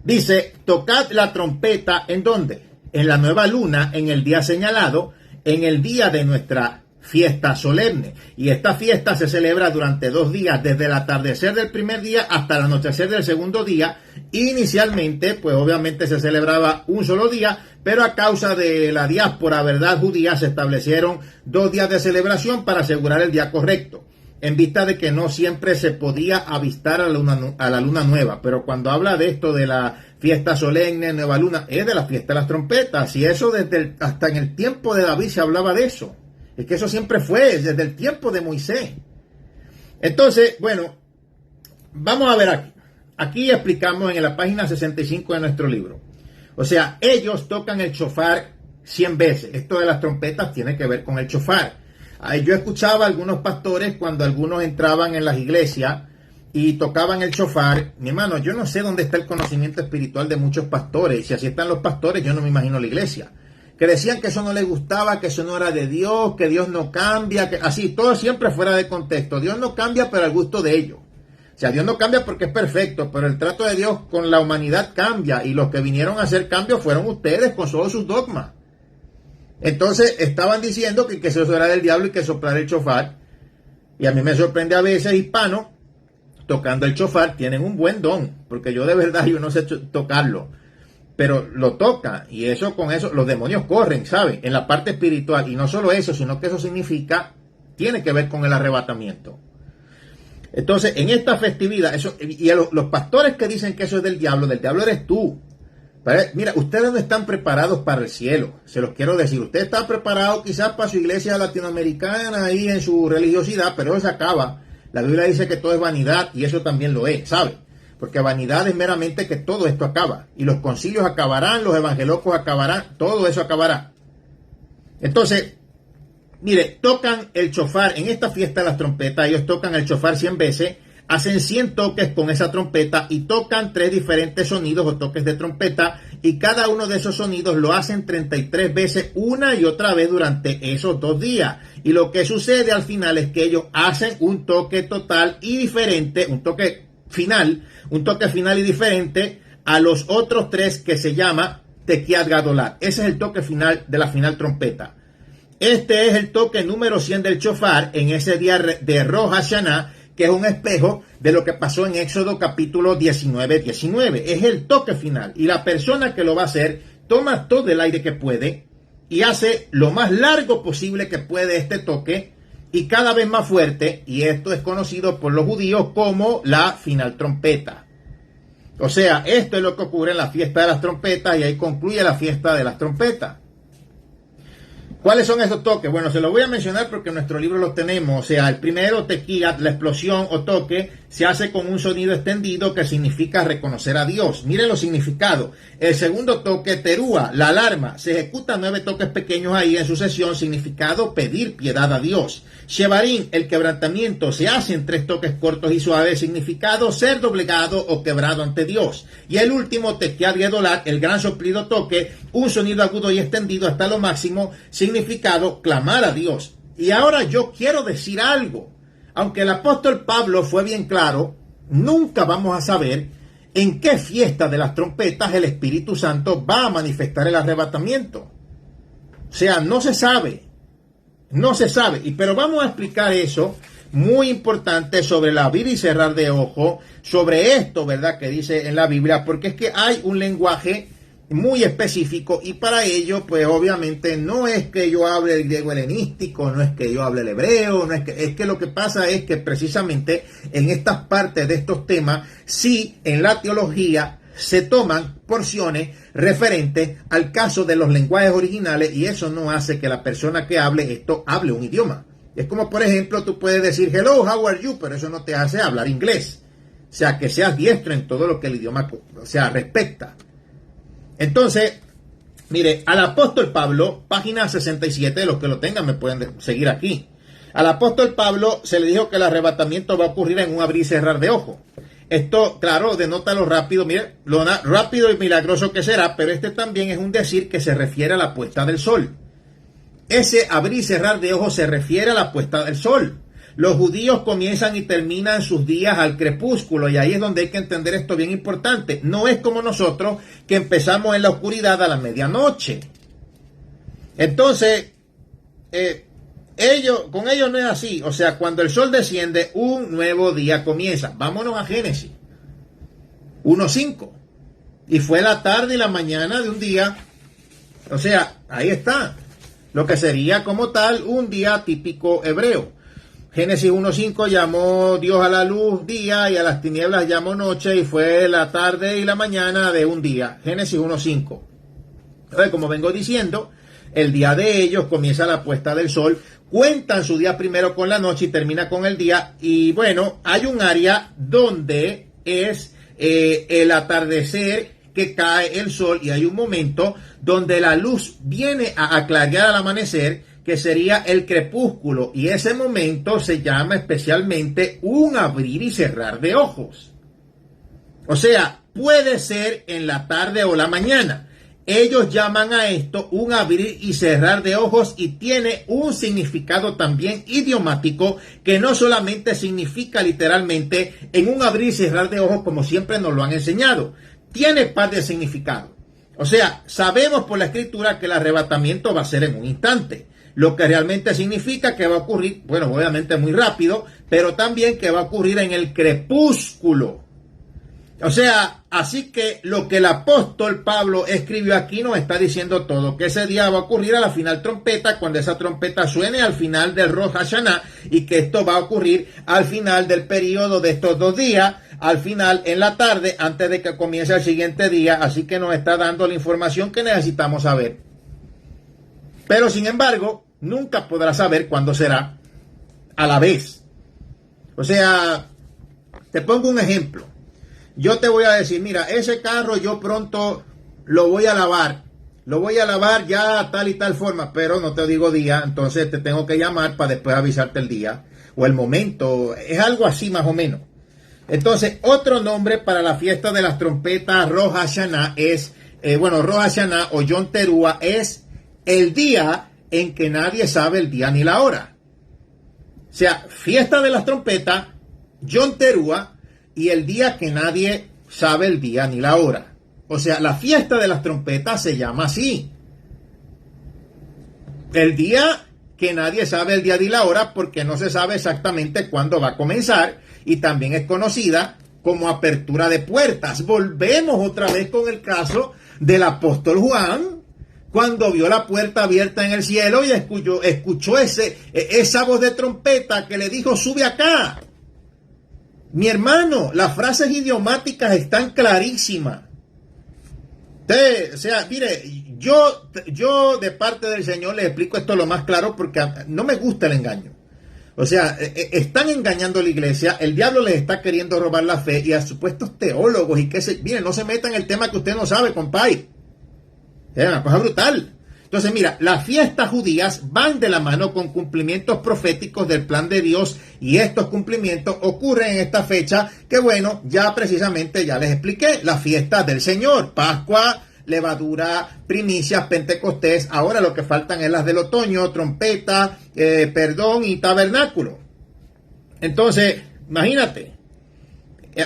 Dice, tocad la trompeta, ¿en dónde? En la nueva luna, en el día señalado, en el día de nuestra fiesta solemne. Y esta fiesta se celebra durante 2 días, desde el atardecer del primer día hasta el anochecer del segundo día. Inicialmente, pues obviamente se celebraba un solo día, pero a causa de la diáspora, ¿verdad?, judía, se establecieron 2 días de celebración para asegurar el día correcto, en vista de que no siempre se podía avistar a la luna nueva. Pero cuando habla de esto de la fiesta solemne, nueva luna, es de la fiesta de las trompetas, y eso hasta en el tiempo de David se hablaba de eso. Es que eso siempre fue, desde el tiempo de Moisés. Entonces, bueno, vamos a ver aquí. Aquí explicamos en la página 65 de nuestro libro. O sea, ellos tocan el shofar 100 veces. Esto de las trompetas tiene que ver con el shofar. Yo escuchaba a algunos pastores cuando algunos entraban en las iglesias y tocaban el shofar. Mi hermano, yo no sé dónde está el conocimiento espiritual de muchos pastores. Y si así están los pastores, yo no me imagino la iglesia. Que decían que eso no les gustaba, que eso no era de Dios, que Dios no cambia, que así, todo siempre fuera de contexto. Dios no cambia, pero al gusto de ellos. O sea, Dios no cambia porque es perfecto, pero el trato de Dios con la humanidad cambia, y los que vinieron a hacer cambios fueron ustedes con todos sus dogmas. Entonces estaban diciendo que eso era del diablo y que soplar el shofar. Y a mí me sorprende a veces hispanos tocando el shofar, tienen un buen don, porque yo de verdad yo no sé tocarlo, pero lo tocan, y eso, con eso los demonios corren, ¿sabe? En la parte espiritual. Y no solo eso, sino que eso significa, tiene que ver con el arrebatamiento. Entonces, en esta festividad, eso, y los pastores que dicen que eso es del diablo eres tú. Mira, ustedes no están preparados para el cielo, se los quiero decir. Usted está preparado quizás para su iglesia latinoamericana ahí en su religiosidad, pero eso se acaba. La Biblia dice que todo es vanidad, y eso también lo es, ¿sabe? Porque vanidad es meramente que todo esto acaba, y los concilios acabarán, los evangelocos acabarán, todo eso acabará. Entonces, mire, tocan el shofar en esta fiesta de las trompetas. Ellos tocan el shofar 100 veces, hacen 100 toques con esa trompeta y tocan 3 diferentes sonidos o toques de trompeta, y cada uno de esos sonidos lo hacen 33 veces una y otra vez durante esos 2 días. Y lo que sucede al final es que ellos hacen un toque total y diferente, un toque final y diferente a los otros 3, que se llama Tekiat Gadolat. Ese es el toque final de la final trompeta. Este es el toque número 100 del shofar en ese día de Rosh Hashanah, que es un espejo de lo que pasó en Éxodo capítulo 19:19. Es el toque final. Y la persona que lo va a hacer toma todo el aire que puede y hace lo más largo posible que puede este toque, y cada vez más fuerte. Y esto es conocido por los judíos como la final trompeta. O sea, esto es lo que ocurre en la fiesta de las trompetas, y ahí concluye la fiesta de las trompetas. ¿Cuáles son esos toques? Bueno, se los voy a mencionar porque en nuestro libro los tenemos. O sea, el primero, tequila, la explosión o toque, se hace con un sonido extendido que significa reconocer a Dios. Miren los significados. El segundo toque, terúa, la alarma. Se ejecutan 9 toques pequeños ahí en sucesión, significado pedir piedad a Dios. Shevarim, el quebrantamiento, se hace en 3 toques cortos y suaves, significado ser doblegado o quebrado ante Dios. Y el último, tequiat gedolat, el gran soplido toque, un sonido agudo y extendido hasta lo máximo, significado clamar a Dios. Y ahora yo quiero decir algo. Aunque el apóstol Pablo fue bien claro, nunca vamos a saber en qué fiesta de las trompetas el Espíritu Santo va a manifestar el arrebatamiento. O sea, no se sabe. No se sabe. Pero vamos a explicar eso, muy importante, sobre el abrir y cerrar de ojo, sobre esto, ¿verdad?, que dice en la Biblia, porque es que hay un lenguaje muy específico y para ello, pues obviamente no es que yo hable el griego helenístico, no es que yo hable el hebreo, no es que lo que pasa es que precisamente en estas partes de estos temas, sí, en la teología se toman porciones referentes al caso de los lenguajes originales y eso no hace que la persona que hable esto hable un idioma. Es como, por ejemplo, tú puedes decir hello, how are you, pero eso no te hace hablar inglés. O sea, que seas diestro en todo lo que el idioma, o sea, respecta. Entonces, mire, al apóstol Pablo, página 67, los que lo tengan me pueden seguir aquí. Al apóstol Pablo se le dijo que el arrebatamiento va a ocurrir en un abrir y cerrar de ojos. Esto, claro, denota lo rápido, mire, lo rápido y milagroso que será, pero este también es un decir que se refiere a la puesta del sol. Ese abrir y cerrar de ojos se refiere a la puesta del sol. Los judíos comienzan y terminan sus días al crepúsculo y ahí es donde hay que entender esto bien importante. No es como nosotros que empezamos en la oscuridad a la medianoche. Entonces, con ellos no es así. O sea, cuando el sol desciende, un nuevo día comienza. Vámonos a Génesis 1:5. Y fue la tarde y la mañana de un día. O sea, ahí está. Lo que sería como tal un día típico hebreo. Génesis 1:5 llamó Dios a la luz día y a las tinieblas llamó noche y fue la tarde y la mañana de un día. Génesis 1:5. Entonces, como vengo diciendo, el día de ellos comienza la puesta del sol, cuentan su día primero con la noche y termina con el día. Y bueno, hay un área donde es el atardecer, que cae el sol y hay un momento donde la luz viene a clarear al amanecer, que sería el crepúsculo, y ese momento se llama especialmente un abrir y cerrar de ojos. O sea, puede ser en la tarde o la mañana. Ellos llaman a esto un abrir y cerrar de ojos y tiene un significado también idiomático que no solamente significa literalmente en un abrir y cerrar de ojos como siempre nos lo han enseñado. Tiene par de significado. O sea, sabemos por la escritura que el arrebatamiento va a ser en un instante. Lo que realmente significa que va a ocurrir, bueno, obviamente muy rápido, pero también que va a ocurrir en el crepúsculo. O sea, así que lo que el apóstol Pablo escribió aquí nos está diciendo todo, que ese día va a ocurrir a la final trompeta, cuando esa trompeta suene al final del Rosh Hashanah, y que esto va a ocurrir al final del periodo de estos 2 días, al final en la tarde, antes de que comience el siguiente día, así que nos está dando la información que necesitamos saber. Pero sin embargo, nunca podrá saber cuándo será a la vez. O sea, te pongo un ejemplo. Yo te voy a decir, mira, ese carro yo pronto lo voy a lavar. Lo voy a lavar ya tal y tal forma, pero no te digo día, entonces te tengo que llamar para después avisarte el día o el momento. Es algo así más o menos. Entonces, otro nombre para la fiesta de las trompetas Rosh Hashanah es, Rosh Hashanah o Yom Teruah es el día en que nadie sabe el día ni la hora. O sea, fiesta de las trompetas, Yom Teruah, y el día que nadie sabe el día ni la hora. O sea, la fiesta de las trompetas se llama así. El día que nadie sabe el día ni la hora porque no se sabe exactamente cuándo va a comenzar y también es conocida como apertura de puertas. Volvemos otra vez con el caso del apóstol Juan, cuando vio la puerta abierta en el cielo y escuchó esa voz de trompeta que le dijo, sube acá. Mi hermano, las frases idiomáticas están clarísimas. O sea, mire, yo de parte del Señor les explico esto lo más claro porque no me gusta el engaño. O sea, están engañando a la iglesia, el diablo les está queriendo robar la fe y a supuestos teólogos y que miren, no se metan en el tema que usted no sabe, compay. Es una cosa brutal. Entonces, mira, las fiestas judías van de la mano con cumplimientos proféticos del plan de Dios y estos cumplimientos ocurren en esta fecha que, bueno, ya precisamente ya les expliqué, la fiesta del Señor, Pascua, levadura, primicias, Pentecostés, ahora lo que faltan es las del otoño, trompeta, perdón y tabernáculo. Entonces, imagínate,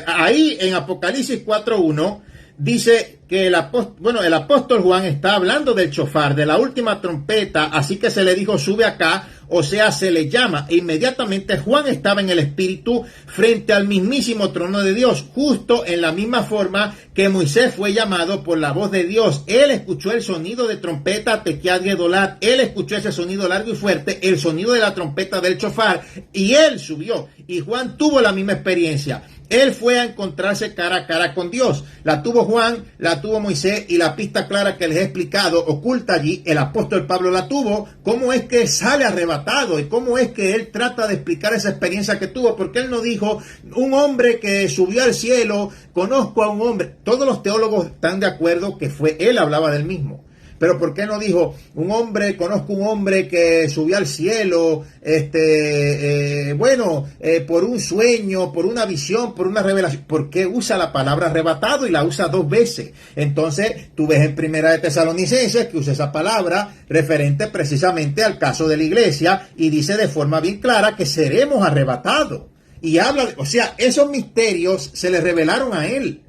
ahí en Apocalipsis 4.1 dice que el apóstol Juan está hablando del chofar, de la última trompeta, así que se le dijo, sube acá, o sea, se le llama. E inmediatamente Juan estaba en el Espíritu frente al mismísimo trono de Dios, justo en la misma forma que Moisés fue llamado por la voz de Dios. Él escuchó el sonido de trompeta, tequiad y edolat. Él escuchó ese sonido largo y fuerte, el sonido de la trompeta del chofar, y él subió. Y Juan tuvo la misma experiencia. Él fue a encontrarse cara a cara con Dios. La tuvo Juan, la tuvo Moisés y la pista clara que les he explicado oculta allí, el apóstol Pablo la tuvo. ¿Cómo es que sale arrebatado? ¿Y cómo es que él trata de explicar esa experiencia que tuvo? Porque él no dijo, un hombre que subió al cielo, conozco a un hombre. Todos los teólogos están de acuerdo que fue él, hablaba del mismo. Pero ¿por qué no dijo, conozco un hombre que subió al cielo, por un sueño, por una visión, por una revelación? ¿Por qué usa la palabra arrebatado y la usa 2 veces? Entonces, tú ves en Primera de Tesalonicenses que usa esa palabra referente precisamente al caso de la iglesia y dice de forma bien clara que seremos arrebatados. Y habla, esos misterios se le revelaron a él.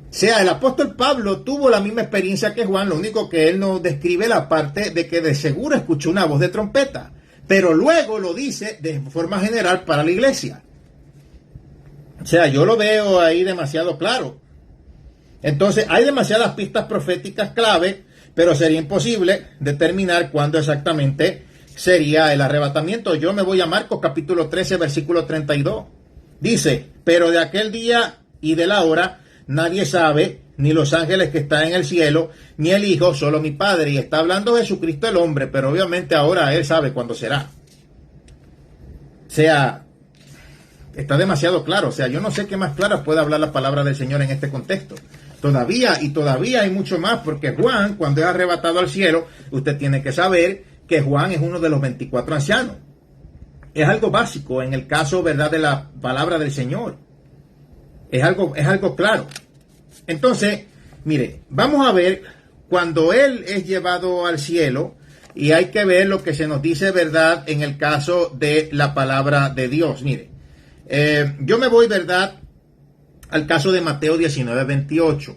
O sea, el apóstol Pablo tuvo la misma experiencia que Juan, lo único que él no describe la parte de que de seguro escuchó una voz de trompeta, pero luego lo dice de forma general para la iglesia. O sea, yo lo veo ahí demasiado claro. Entonces, hay demasiadas pistas proféticas clave, pero sería imposible determinar cuándo exactamente sería el arrebatamiento. Yo me voy a Marcos capítulo 13, versículo 32. Dice, pero de aquel día y de la hora nadie sabe, ni los ángeles que están en el cielo, ni el Hijo, solo mi Padre. Y está hablando Jesucristo el hombre, pero obviamente ahora él sabe cuándo será. O sea, está demasiado claro. O sea, yo no sé qué más clara puede hablar la palabra del Señor en este contexto. Todavía hay mucho más, porque Juan, cuando es arrebatado al cielo, usted tiene que saber que Juan es uno de los 24 ancianos. Es algo básico en el caso, ¿verdad?, de la palabra del Señor. Es algo claro. Entonces, mire, vamos a ver cuando él es llevado al cielo y hay que ver lo que se nos dice, ¿verdad?, en el caso de la palabra de Dios. Mire, yo me voy, ¿verdad?, al caso de Mateo 19, 28.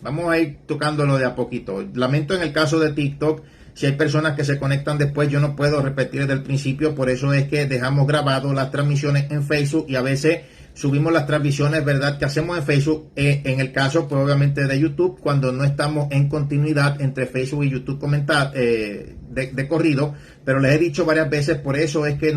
Vamos a ir tocándolo de a poquito. Lamento en el caso de TikTok, si hay personas que se conectan después, yo no puedo repetir desde el principio, por eso es que dejamos grabado las transmisiones en Facebook y a veces subimos las transmisiones, ¿verdad?, que hacemos en Facebook, en el caso, pues obviamente de YouTube, cuando no estamos en continuidad entre Facebook y YouTube de corrido, pero les he dicho varias veces, por eso es que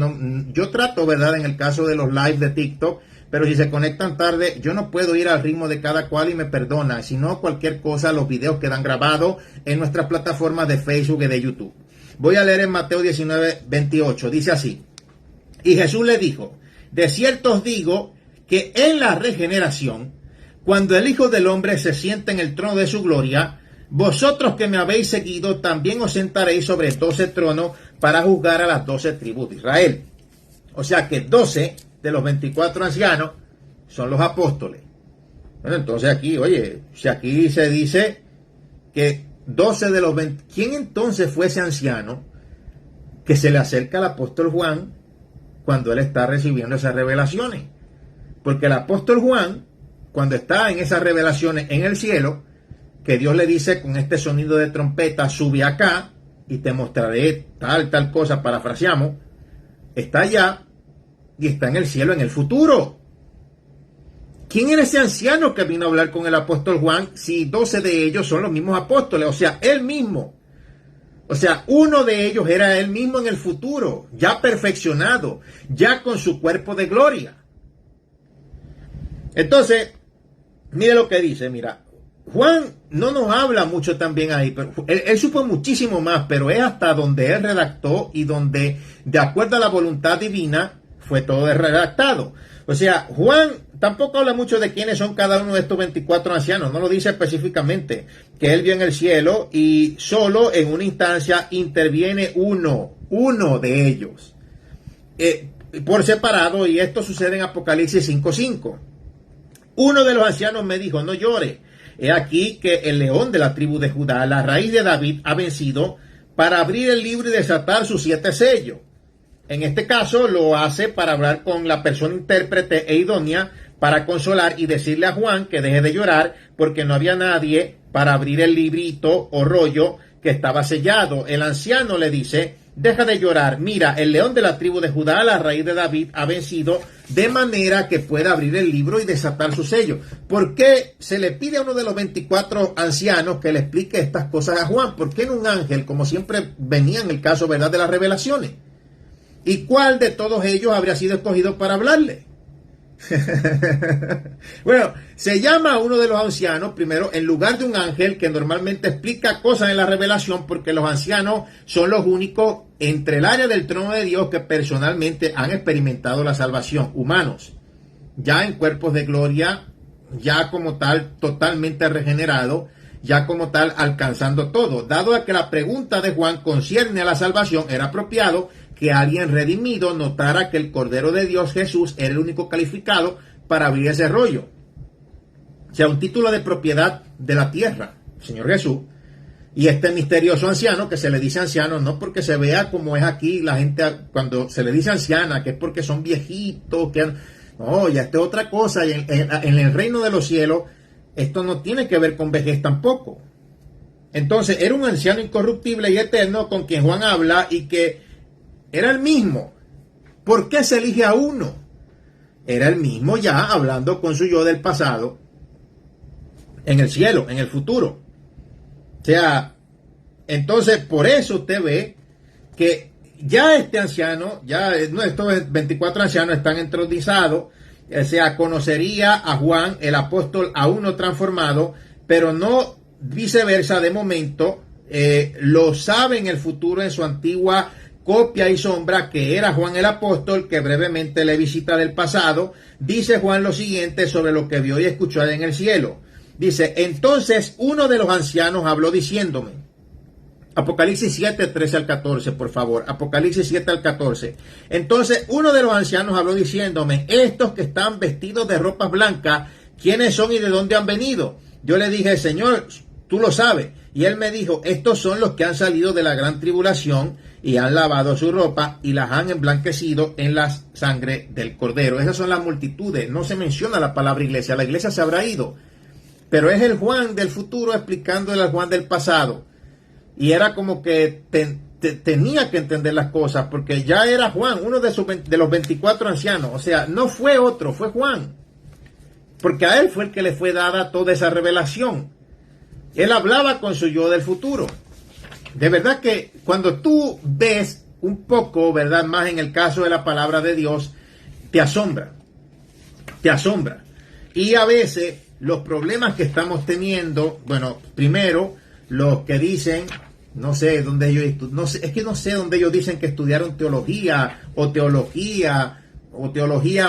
yo trato, ¿verdad?, en el caso de los live de TikTok, pero si se conectan tarde, yo no puedo ir al ritmo de cada cual y me perdona, si no cualquier cosa, los videos quedan grabados en nuestras plataformas de Facebook y de YouTube. Voy a leer en Mateo 19, 28, dice así, y Jesús le dijo, de cierto os digo, que en la regeneración, cuando el Hijo del Hombre se siente en el trono de su gloria, vosotros que me habéis seguido, también os sentaréis sobre 12 tronos para juzgar a las 12 tribus de Israel. O sea que 12 de los 24 ancianos son los apóstoles. Bueno, entonces aquí, si aquí se dice que 12 de los 20, ¿quién entonces fue ese anciano que se le acerca al apóstol Juan cuando él está recibiendo esas revelaciones? Porque el apóstol Juan, cuando está en esas revelaciones en el cielo, que Dios le dice con este sonido de trompeta, sube acá y te mostraré tal cosa, parafraseamos, está allá y está en el cielo en el futuro. ¿Quién era ese anciano que vino a hablar con el apóstol Juan si 12 de ellos son los mismos apóstoles? O sea, él mismo. O sea, uno de ellos era él mismo en el futuro, ya perfeccionado, ya con su cuerpo de gloria. Entonces, mire lo que dice, mira, Juan no nos habla mucho también ahí, pero él supo muchísimo más, pero es hasta donde él redactó y donde, de acuerdo a la voluntad divina, fue todo redactado. O sea, Juan tampoco habla mucho de quiénes son cada uno de estos 24 ancianos, no lo dice específicamente, que él vio en el cielo y solo en una instancia interviene uno de ellos, por separado, y esto sucede en Apocalipsis 5:5. Uno de los ancianos me dijo, no llore, he aquí que el león de la tribu de Judá, la raíz de David, ha vencido para abrir el libro y desatar sus 7 sellos. En este caso lo hace para hablar con la persona intérprete e idónea para consolar y decirle a Juan que deje de llorar porque no había nadie para abrir el librito o rollo que estaba sellado. El anciano le dice, deja de llorar, mira, el león de la tribu de Judá, la raíz de David, ha vencido de manera que pueda abrir el libro y desatar su sello. ¿Por qué se le pide a uno de los 24 ancianos que le explique estas cosas a Juan? ¿Por qué no un ángel, como siempre venía en el caso, verdad, de las revelaciones? ¿Y cuál de todos ellos habría sido escogido para hablarle? Bueno, se llama a uno de los ancianos, primero, en lugar de un ángel que normalmente explica cosas en la revelación, porque los ancianos son los únicos entre el área del trono de Dios que personalmente han experimentado la salvación, humanos, ya en cuerpos de gloria, ya como tal, totalmente regenerado, ya como tal, alcanzando todo. Dado a que la pregunta de Juan concierne a la salvación, era apropiado que alguien redimido notara que el Cordero de Dios, Jesús, era el único calificado para abrir ese rollo. O sea, un título de propiedad de la tierra, Señor Jesús. Y este misterioso anciano, que se le dice anciano, no porque se vea como es aquí la gente cuando se le dice anciana, que es porque son viejitos, que no, ya esto es otra cosa. Y en el reino de los cielos, esto no tiene que ver con vejez tampoco. Entonces, era un anciano incorruptible y eterno con quien Juan habla y que era el mismo. ¿Por qué se elige a uno? Era el mismo ya hablando con su yo del pasado, en el cielo, en el futuro. O sea, entonces por eso usted ve que ya este anciano, ya estos 24 ancianos están entronizados, o sea, conocería a Juan, el apóstol, aún no transformado, pero no viceversa de momento, lo sabe en el futuro en su antigua copia y sombra, que era Juan el apóstol, que brevemente le visita del pasado. Dice Juan lo siguiente sobre lo que vio y escuchó en el cielo. Dice, entonces uno de los ancianos habló diciéndome, Apocalipsis 7, 13 al 14, por favor, Apocalipsis 7 al 14. Entonces uno de los ancianos habló diciéndome, estos que están vestidos de ropas blancas, ¿quiénes son y de dónde han venido? Yo le dije, Señor, tú lo sabes. Y él me dijo, estos son los que han salido de la gran tribulación y han lavado su ropa y las han emblanquecido en la sangre del Cordero. Esas son las multitudes. No se menciona la palabra iglesia. La iglesia se habrá ido. Pero es el Juan del futuro explicándole al Juan del pasado. Y era como que tenía que entender las cosas porque ya era Juan, uno de los 24 ancianos. O sea, no fue otro, fue Juan. Porque a él fue el que le fue dada toda esa revelación. Él hablaba con su yo del futuro. De verdad que cuando tú ves un poco, ¿verdad?, más en el caso de la palabra de Dios, te asombra. Te asombra. Y a veces los problemas que estamos teniendo, bueno, primero, los que dicen, no sé dónde ellos, es que no sé dónde ellos dicen que estudiaron teología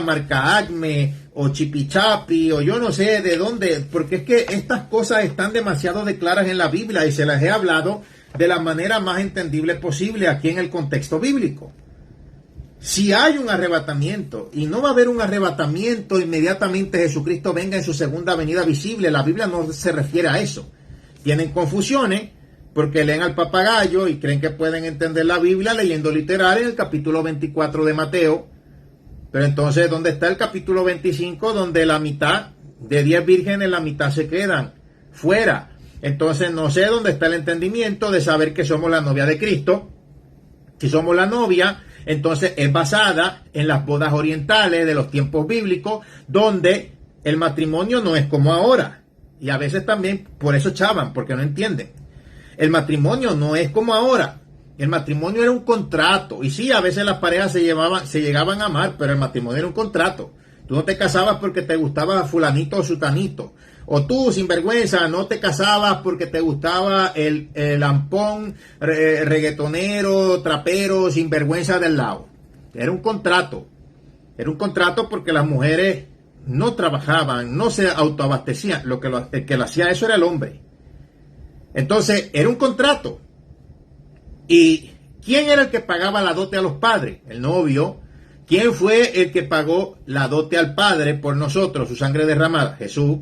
marca acme, o chipichapi, o yo no sé de dónde, porque es que estas cosas están demasiado claras en la Biblia y se las he hablado de la manera más entendible posible aquí en el contexto bíblico. Si hay un arrebatamiento, y no va a haber un arrebatamiento inmediatamente Jesucristo venga en su segunda venida visible, la Biblia no se refiere a eso. Tienen confusiones porque leen al papagayo y creen que pueden entender la Biblia leyendo literal en el capítulo 24 de Mateo. Pero entonces, ¿dónde está el capítulo 25? Donde la mitad de 10 vírgenes, la mitad se quedan fuera. Entonces, no sé dónde está el entendimiento de saber que somos la novia de Cristo. Si somos la novia, entonces es basada en las bodas orientales de los tiempos bíblicos, donde el matrimonio no es como ahora. Y a veces también por eso chavan, porque no entienden. El matrimonio no es como ahora. El matrimonio era un contrato. Y sí, a veces las parejas se llegaban a amar, pero el matrimonio era un contrato. Tú no te casabas porque te gustaba fulanito o sutanito. O tú, sinvergüenza, no te casabas porque te gustaba el lampón reggaetonero, trapero, sinvergüenza del lado. Era un contrato. Era un contrato porque las mujeres no trabajaban, no se autoabastecían. El que lo hacía eso era el hombre. Entonces, era un contrato. ¿Y quién era el que pagaba la dote a los padres? El novio. ¿Quién fue el que pagó la dote al Padre por nosotros, su sangre derramada? Jesús.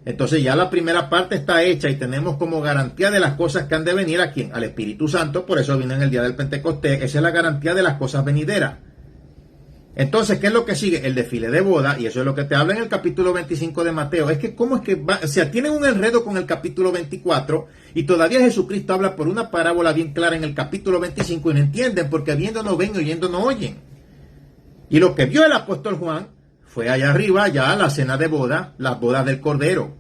Entonces ya la primera parte está hecha y tenemos como garantía de las cosas que han de venir a quién, al Espíritu Santo. Por eso vino en el día del Pentecostés. Esa es la garantía de las cosas venideras. Entonces, ¿qué es lo que sigue? El desfile de boda, y eso es lo que te habla en el capítulo 25 de Mateo. Es que cómo es que va, o sea, tienen un enredo con el capítulo 24 y todavía Jesucristo habla por una parábola bien clara en el capítulo 25 y no entienden porque viendo no ven y oyendo no oyen. Y lo que vio el apóstol Juan fue allá arriba, ya la cena de boda, las bodas del Cordero.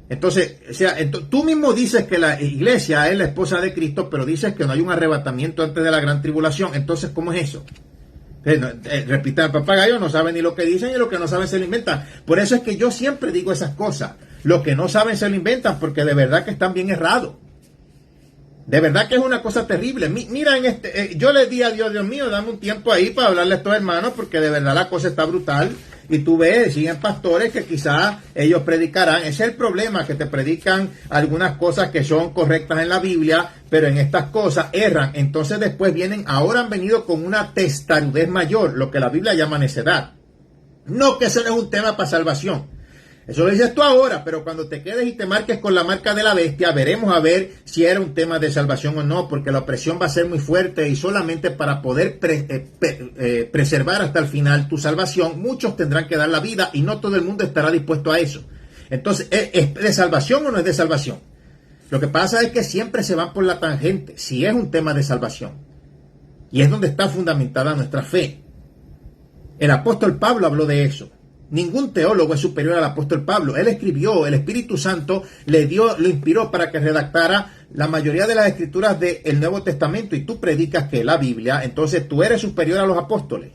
Entonces, o sea, tú mismo dices que la iglesia es la esposa de Cristo, pero dices que no hay un arrebatamiento antes de la gran tribulación. Entonces, ¿cómo es eso? Repita, el papagayo no sabe ni lo que dicen y lo que no saben se lo inventan. Por eso es que yo siempre digo esas cosas. Los que no saben se lo inventan porque de verdad que están bien errados. De verdad que es una cosa terrible. Mira, yo le di a Dios mío, dame un tiempo ahí para hablarle a estos hermanos porque de verdad la cosa está brutal. Y tú ves, siguen pastores que quizás ellos predicarán. Ese es el problema, que te predican algunas cosas que son correctas en la Biblia, pero en estas cosas erran. Entonces después ahora han venido con una testarudez mayor, lo que la Biblia llama necedad. No, que ese no es un tema para salvación. Eso lo dices tú ahora, pero cuando te quedes y te marques con la marca de la bestia, veremos a ver si era un tema de salvación o no, porque la opresión va a ser muy fuerte y solamente para poder preservar hasta el final tu salvación, muchos tendrán que dar la vida y no todo el mundo estará dispuesto a eso. Entonces, ¿es de salvación o no es de salvación? Lo que pasa es que siempre se van por la tangente, si es un tema de salvación. Y es donde está fundamentada nuestra fe. El apóstol Pablo habló de eso. Ningún teólogo es superior al apóstol Pablo. Él escribió, el Espíritu Santo lo inspiró para que redactara la mayoría de las escrituras del Nuevo Testamento y tú predicas que la Biblia, entonces tú eres superior a los apóstoles.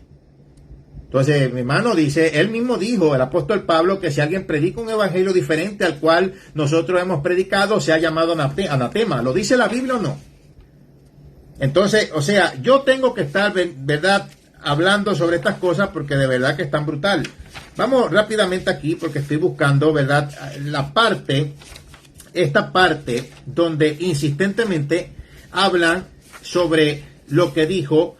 Entonces, mi hermano dice, él mismo dijo, el apóstol Pablo, que si alguien predica un evangelio diferente al cual nosotros hemos predicado, se ha llamado anatema. ¿Lo dice la Biblia o no? Entonces, o sea, yo tengo que estar, ¿verdad?, hablando sobre estas cosas porque de verdad que están brutal. Vamos rápidamente aquí porque estoy buscando, ¿verdad?, esta parte donde insistentemente hablan sobre lo que dijo,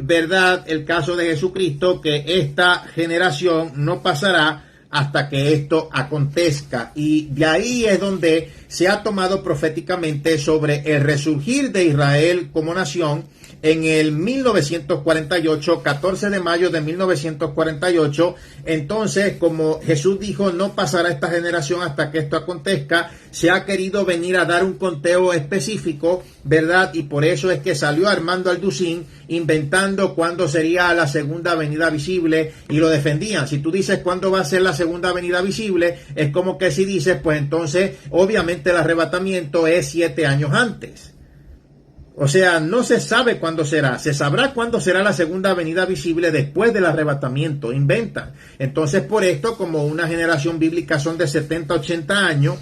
¿verdad?, el caso de Jesucristo, que esta generación no pasará hasta que esto acontezca. Y de ahí es donde se ha tomado proféticamente sobre el resurgir de Israel como nación en el 1948, 14 de mayo de 1948. Entonces, como Jesús dijo, no pasará esta generación hasta que esto acontezca, se ha querido venir a dar un conteo específico, ¿verdad? Y por eso es que salió Armando Alducín inventando cuándo sería la segunda venida visible y lo defendían. Si tú dices cuándo va a ser la segunda venida visible, es como que si dices, pues entonces, obviamente el arrebatamiento es 7 años antes. O sea, no se sabe cuándo será. Se sabrá cuándo será la segunda venida visible después del arrebatamiento. Inventan. Entonces, por esto, como una generación bíblica son de 70, 80 años,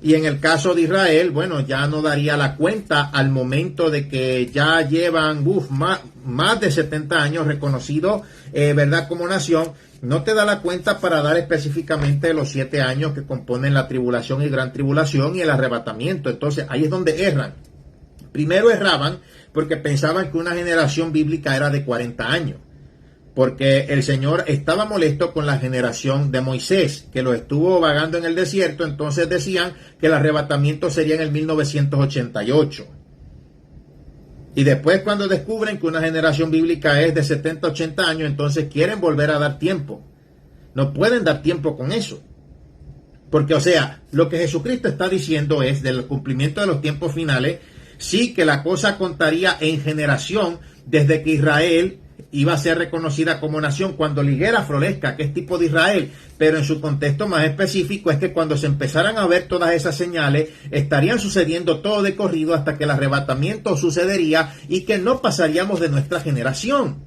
y en el caso de Israel, bueno, ya no daría la cuenta al momento de que ya llevan más de 70 años reconocidos, ¿verdad?, como nación. No te da la cuenta para dar específicamente los 7 años que componen la tribulación y gran tribulación y el arrebatamiento. Entonces, ahí es donde erran. Primero erraban porque pensaban que una generación bíblica era de 40 años, porque el Señor estaba molesto con la generación de Moisés, que lo estuvo vagando en el desierto. Entonces decían que el arrebatamiento sería en el 1988. Y después, cuando descubren que una generación bíblica es de 70, 80 años, entonces quieren volver a dar tiempo. No pueden dar tiempo con eso. Porque, o sea, lo que Jesucristo está diciendo es del cumplimiento de los tiempos finales. Sí, que la cosa contaría en generación desde que Israel iba a ser reconocida como nación, cuando la higuera florezca, que es tipo de Israel, pero en su contexto más específico es que cuando se empezaran a ver todas esas señales, estarían sucediendo todo de corrido hasta que el arrebatamiento sucedería y que no pasaríamos de nuestra generación.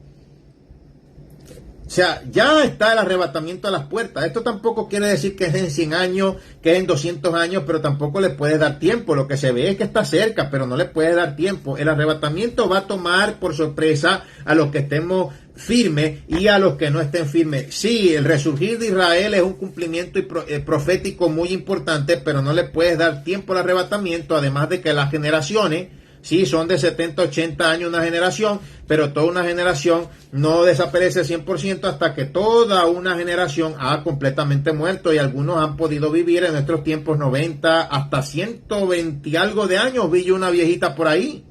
O sea, ya está el arrebatamiento a las puertas. Esto tampoco quiere decir que es en 100 años, que es en 200 años, pero tampoco le puede dar tiempo. Lo que se ve es que está cerca, pero no le puede dar tiempo. El arrebatamiento va a tomar por sorpresa a los que estemos firmes y a los que no estén firmes. Sí, el resurgir de Israel es un cumplimiento profético muy importante, pero no le puedes dar tiempo al arrebatamiento, además de que las generaciones... Sí, son de 70, 80 años una generación, pero toda una generación no desaparece 100% hasta que toda una generación ha completamente muerto y algunos han podido vivir en nuestros tiempos 90 hasta 120 y algo de años. Vi yo una viejita por ahí.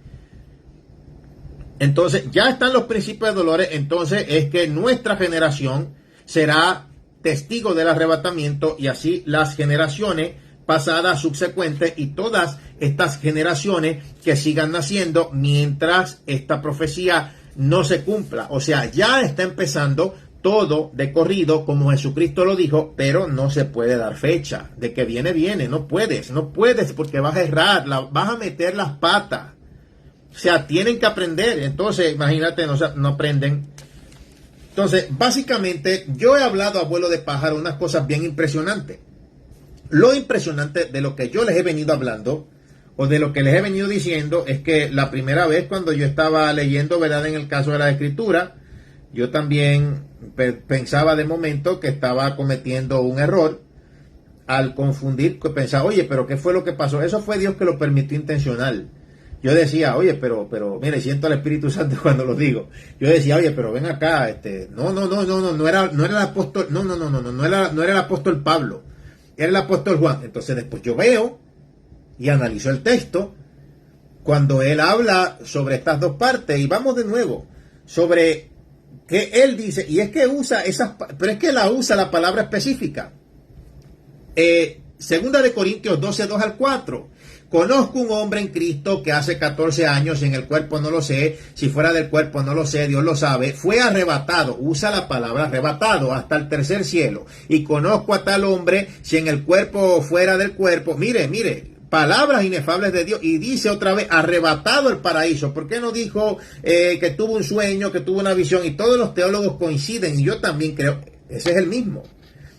Entonces, ya están los principios de dolores. Entonces, es que nuestra generación será testigo del arrebatamiento y así las generaciones pasadas, subsecuentes y todas estas generaciones que sigan naciendo mientras esta profecía no se cumpla. O sea, ya está empezando todo de corrido como Jesucristo lo dijo, pero no se puede dar fecha. De que viene, no puedes porque vas a errar, vas a meter las patas. O sea, tienen que aprender. Entonces, imagínate, no aprenden. Entonces, básicamente, yo he hablado a vuelo de pájaro unas cosas bien impresionantes. Lo impresionante de lo que yo les he venido hablando o de lo que les he venido diciendo es que la primera vez cuando yo estaba leyendo, ¿verdad? En el caso de la Escritura, yo también pensaba de momento que estaba cometiendo un error al confundir, que pensaba, oye, pero ¿qué fue lo que pasó? Eso fue Dios que lo permitió intencional. Yo decía, oye, pero, mire, siento al Espíritu Santo cuando lo digo. Yo decía, oye, pero ven acá, no era el apóstol, no era el apóstol Pablo. Era el apóstol Juan. Entonces después yo veo y analizo el texto cuando él habla sobre estas dos partes y vamos de nuevo sobre que él dice, y es que usa esas, pero es que usa la palabra específica. Segunda de Corintios 12, 2 al 4. Conozco un hombre en Cristo que hace 14 años, si en el cuerpo no lo sé, si fuera del cuerpo no lo sé, Dios lo sabe, fue arrebatado, usa la palabra arrebatado, hasta el tercer cielo. Y conozco a tal hombre, si en el cuerpo o fuera del cuerpo, mire, palabras inefables de Dios, y dice otra vez, arrebatado el paraíso. ¿Por qué no dijo que tuvo un sueño, que tuvo una visión? Y todos los teólogos coinciden, y yo también creo, ese es el mismo.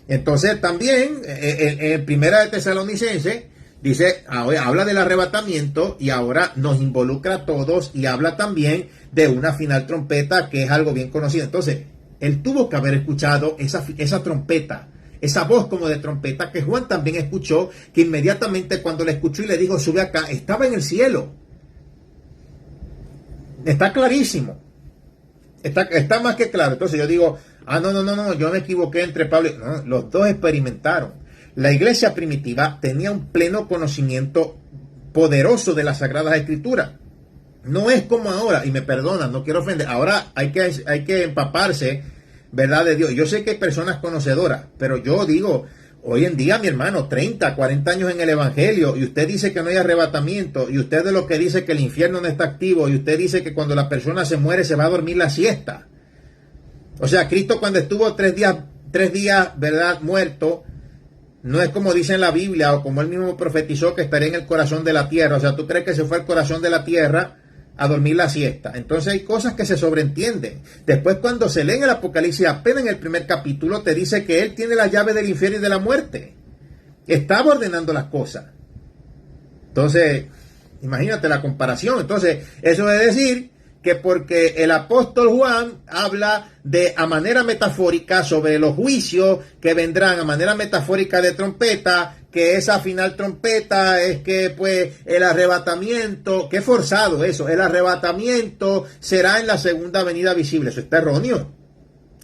Entonces también, en Primera de Tesalonicenses, dice, habla del arrebatamiento y ahora nos involucra a todos y habla también de una final trompeta que es algo bien conocido. Entonces, él tuvo que haber escuchado esa trompeta, esa voz como de trompeta que Juan también escuchó, que inmediatamente cuando la escuchó y le dijo, sube acá, estaba en el cielo. Está clarísimo. Está más que claro. Entonces yo digo, no, yo me equivoqué entre Pablo y... No, los dos experimentaron. La iglesia primitiva tenía un pleno conocimiento poderoso de las Sagradas Escrituras. No es como ahora, y me perdonan, no quiero ofender. Ahora hay que empaparse, ¿verdad? De Dios. Yo sé que hay personas conocedoras, pero yo digo, hoy en día, mi hermano, 30, 40 años en el Evangelio, y usted dice que no hay arrebatamiento, y usted de lo que dice que el infierno no está activo, y usted dice que cuando la persona se muere se va a dormir la siesta. O sea, Cristo cuando estuvo 3 días, ¿verdad? Muerto, no es como dice en la Biblia o como él mismo profetizó que estaría en el corazón de la tierra. O sea, tú crees que se fue al corazón de la tierra a dormir la siesta. Entonces hay cosas que se sobreentienden. Después cuando se lee en el Apocalipsis, apenas en el primer capítulo, te dice que él tiene la llave del infierno y de la muerte. Estaba ordenando las cosas. Entonces, imagínate la comparación. Entonces, eso es decir que porque el apóstol Juan habla a manera metafórica sobre los juicios que vendrán a manera metafórica de trompeta, que esa final trompeta es que pues el arrebatamiento, qué forzado eso, el arrebatamiento será en la segunda venida visible. Eso está erróneo.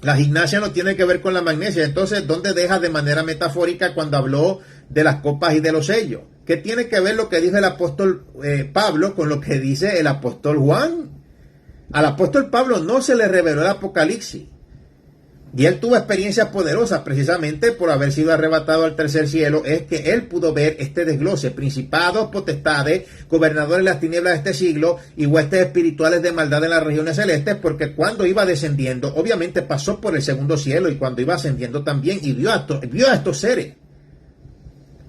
La gimnasia no tiene que ver con la magnesia. Entonces, ¿dónde deja de manera metafórica cuando habló de las copas y de los sellos? ¿Qué tiene que ver lo que dice el apóstol Pablo con lo que dice el apóstol Juan? Al apóstol Pablo no se le reveló el Apocalipsis. Y él tuvo experiencias poderosas precisamente por haber sido arrebatado al tercer cielo. Es que él pudo ver este desglose: principados, potestades, gobernadores de las tinieblas de este siglo y huestes espirituales de maldad en las regiones celestes. Porque cuando iba descendiendo, obviamente pasó por el segundo cielo, y cuando iba ascendiendo también, y vio a estos seres.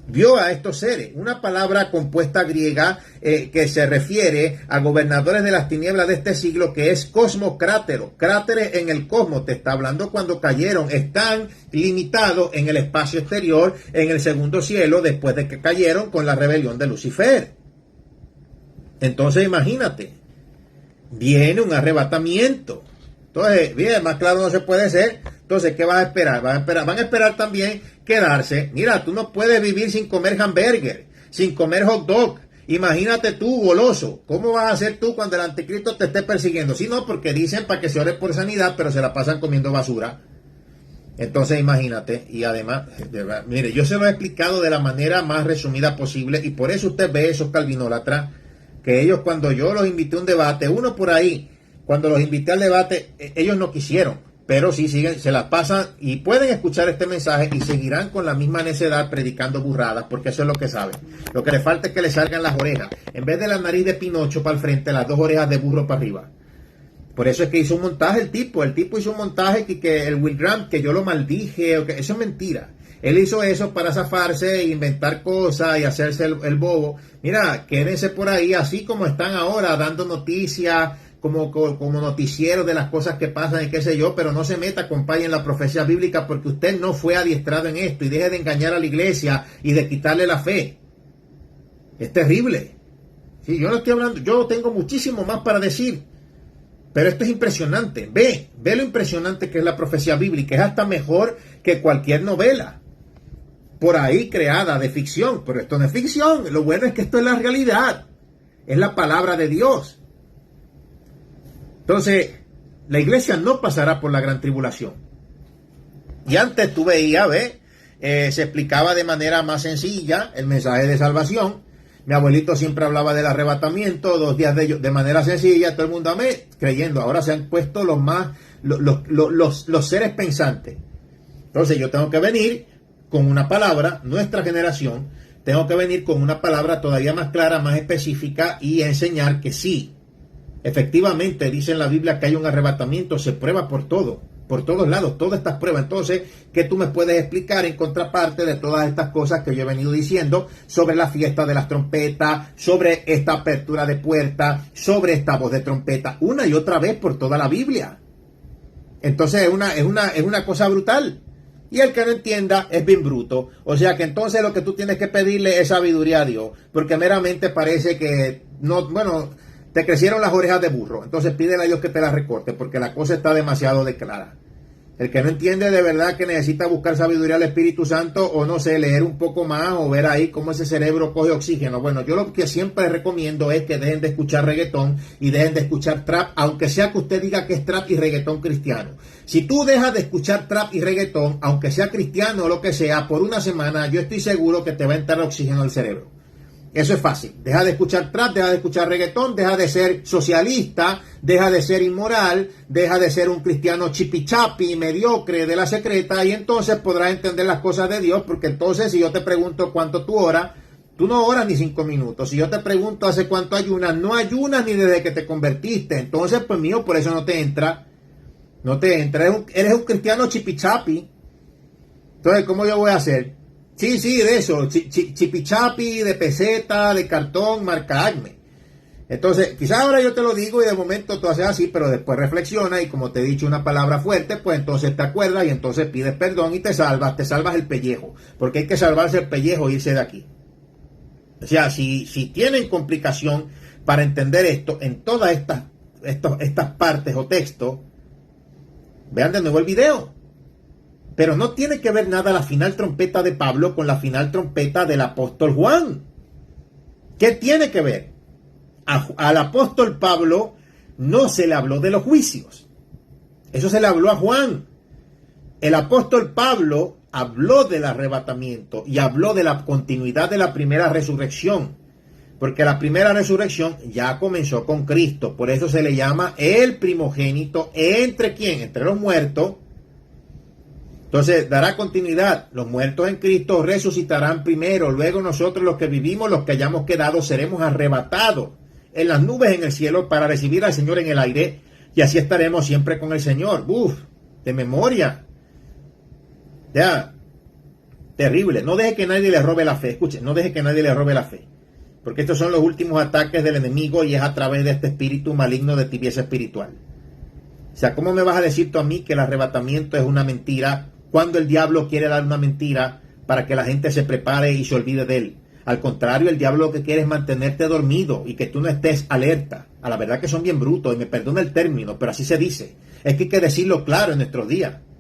vio a estos seres. Una palabra compuesta griega que se refiere a gobernadores de las tinieblas de este siglo, que es cosmocrátero. Cráteres en el cosmos, te está hablando cuando cayeron. Están limitados en el espacio exterior, en el segundo cielo, después de que cayeron con la rebelión de Lucifer. Entonces imagínate, viene un arrebatamiento. Entonces, bien, más claro no se puede ser. Entonces, ¿qué vas a esperar? Van a esperar también quedarse. Mira, tú no puedes vivir sin comer hamburger, sin comer hot dog. Imagínate tú, goloso. ¿Cómo vas a hacer tú cuando el anticristo te esté persiguiendo? Si no, porque dicen para que se ore por sanidad, pero se la pasan comiendo basura. Entonces, imagínate. Y además, mire, yo se lo he explicado de la manera más resumida posible. Y por eso usted ve esos calvinólatras, que ellos, cuando yo los invité a un debate, uno por ahí, cuando los invité al debate, ellos no quisieron. Pero sí siguen, se las pasan y pueden escuchar este mensaje y seguirán con la misma necedad predicando burradas, porque eso es lo que saben. Lo que les falta es que les salgan las orejas. En vez de la nariz de Pinocho para el frente, las dos orejas de burro para arriba. Por eso es que hizo un montaje el tipo. El tipo hizo un montaje que el Will Graham, que yo lo maldije, o que, eso es mentira. Él hizo eso para zafarse e inventar cosas y hacerse el bobo. Mira, quédense por ahí así como están ahora, dando noticias, como noticiero de las cosas que pasan y qué sé yo, pero no se meta, compadre, en la profecía bíblica, porque usted no fue adiestrado en esto, y deje de engañar a la iglesia y de quitarle la fe. Es terrible. Sí, yo no estoy hablando, yo tengo muchísimo más para decir, pero esto es impresionante. Ve lo impresionante que es la profecía bíblica. Es hasta mejor que cualquier novela por ahí creada de ficción, pero esto no es ficción. Lo bueno es que esto es la realidad, es la palabra de Dios. Entonces, la iglesia no pasará por la gran tribulación. Y antes tú veías, se explicaba de manera más sencilla el mensaje de salvación. Mi abuelito siempre hablaba del arrebatamiento, 2 días de ellos, de manera sencilla, todo el mundo amén, creyendo. Ahora se han puesto los seres pensantes. Entonces yo tengo que venir con una palabra, nuestra generación, tengo que venir con una palabra todavía más clara, más específica, y enseñar que sí, efectivamente, dice en la Biblia que hay un arrebatamiento, se prueba por todo, por todos lados, todas estas pruebas. Entonces, ¿qué tú me puedes explicar en contraparte de todas estas cosas que yo he venido diciendo sobre la fiesta de las trompetas, sobre esta apertura de puertas, sobre esta voz de trompeta, una y otra vez por toda la Biblia? Entonces, es una cosa brutal. Y el que no entienda es bien bruto. O sea que entonces lo que tú tienes que pedirle es sabiduría a Dios, porque meramente parece que no, bueno, te crecieron las orejas de burro. Entonces pídele a Dios que te las recorte, porque la cosa está demasiado clara. El que no entiende de verdad que necesita buscar sabiduría al Espíritu Santo, o no sé, leer un poco más, o ver ahí cómo ese cerebro coge oxígeno. Bueno, yo lo que siempre recomiendo es que dejen de escuchar reggaetón y dejen de escuchar trap, aunque sea que usted diga que es trap y reggaetón cristiano. Si tú dejas de escuchar trap y reggaetón, aunque sea cristiano o lo que sea, por una semana, yo estoy seguro que te va a entrar oxígeno al cerebro. Eso es fácil. Deja de escuchar trap, deja de escuchar reggaetón, deja de ser socialista, deja de ser inmoral, deja de ser un cristiano chipichapi, mediocre de la secreta, y entonces podrás entender las cosas de Dios, porque entonces si yo te pregunto cuánto tú oras, tú no oras ni 5 minutos. Si yo te pregunto hace cuánto ayunas, no ayunas ni desde que te convertiste. Entonces, pues mío, por eso no te entra. No te entra. Eres un cristiano chipichapi. Entonces, ¿cómo yo voy a hacer? Sí, de eso, chipichapi, de peseta, de cartón, marca Acme. Entonces, quizás ahora yo te lo digo y de momento tú haces así, pero después reflexiona y como te he dicho una palabra fuerte, pues entonces te acuerdas y entonces pides perdón y te salvas el pellejo, porque hay que salvarse el pellejo e irse de aquí. O sea, si tienen complicación para entender esto en todas estas partes o textos, vean de nuevo el video. Pero no tiene que ver nada la final trompeta de Pablo con la final trompeta del apóstol Juan. ¿Qué tiene que ver? Al apóstol Pablo no se le habló de los juicios. Eso se le habló a Juan. El apóstol Pablo habló del arrebatamiento y habló de la continuidad de la primera resurrección. Porque la primera resurrección ya comenzó con Cristo. Por eso se le llama el primogénito. ¿Entre quién? Entre los muertos. Entonces dará continuidad. Los muertos en Cristo resucitarán primero. Luego nosotros, los que vivimos, los que hayamos quedado, seremos arrebatados en las nubes en el cielo para recibir al Señor en el aire. Y así estaremos siempre con el Señor. De memoria. Ya. Terrible. No deje que nadie le robe la fe. Escuchen, no deje que nadie le robe la fe. Porque estos son los últimos ataques del enemigo y es a través de este espíritu maligno de tibieza espiritual. O sea, ¿cómo me vas a decir tú a mí que el arrebatamiento es una mentira cuando el diablo quiere dar una mentira para que la gente se prepare y se olvide de él? Al contrario, el diablo lo que quiere es mantenerte dormido y que tú no estés alerta. A la verdad que son bien brutos, y me perdona el término, pero así se dice. Es que hay que decirlo claro en nuestros días.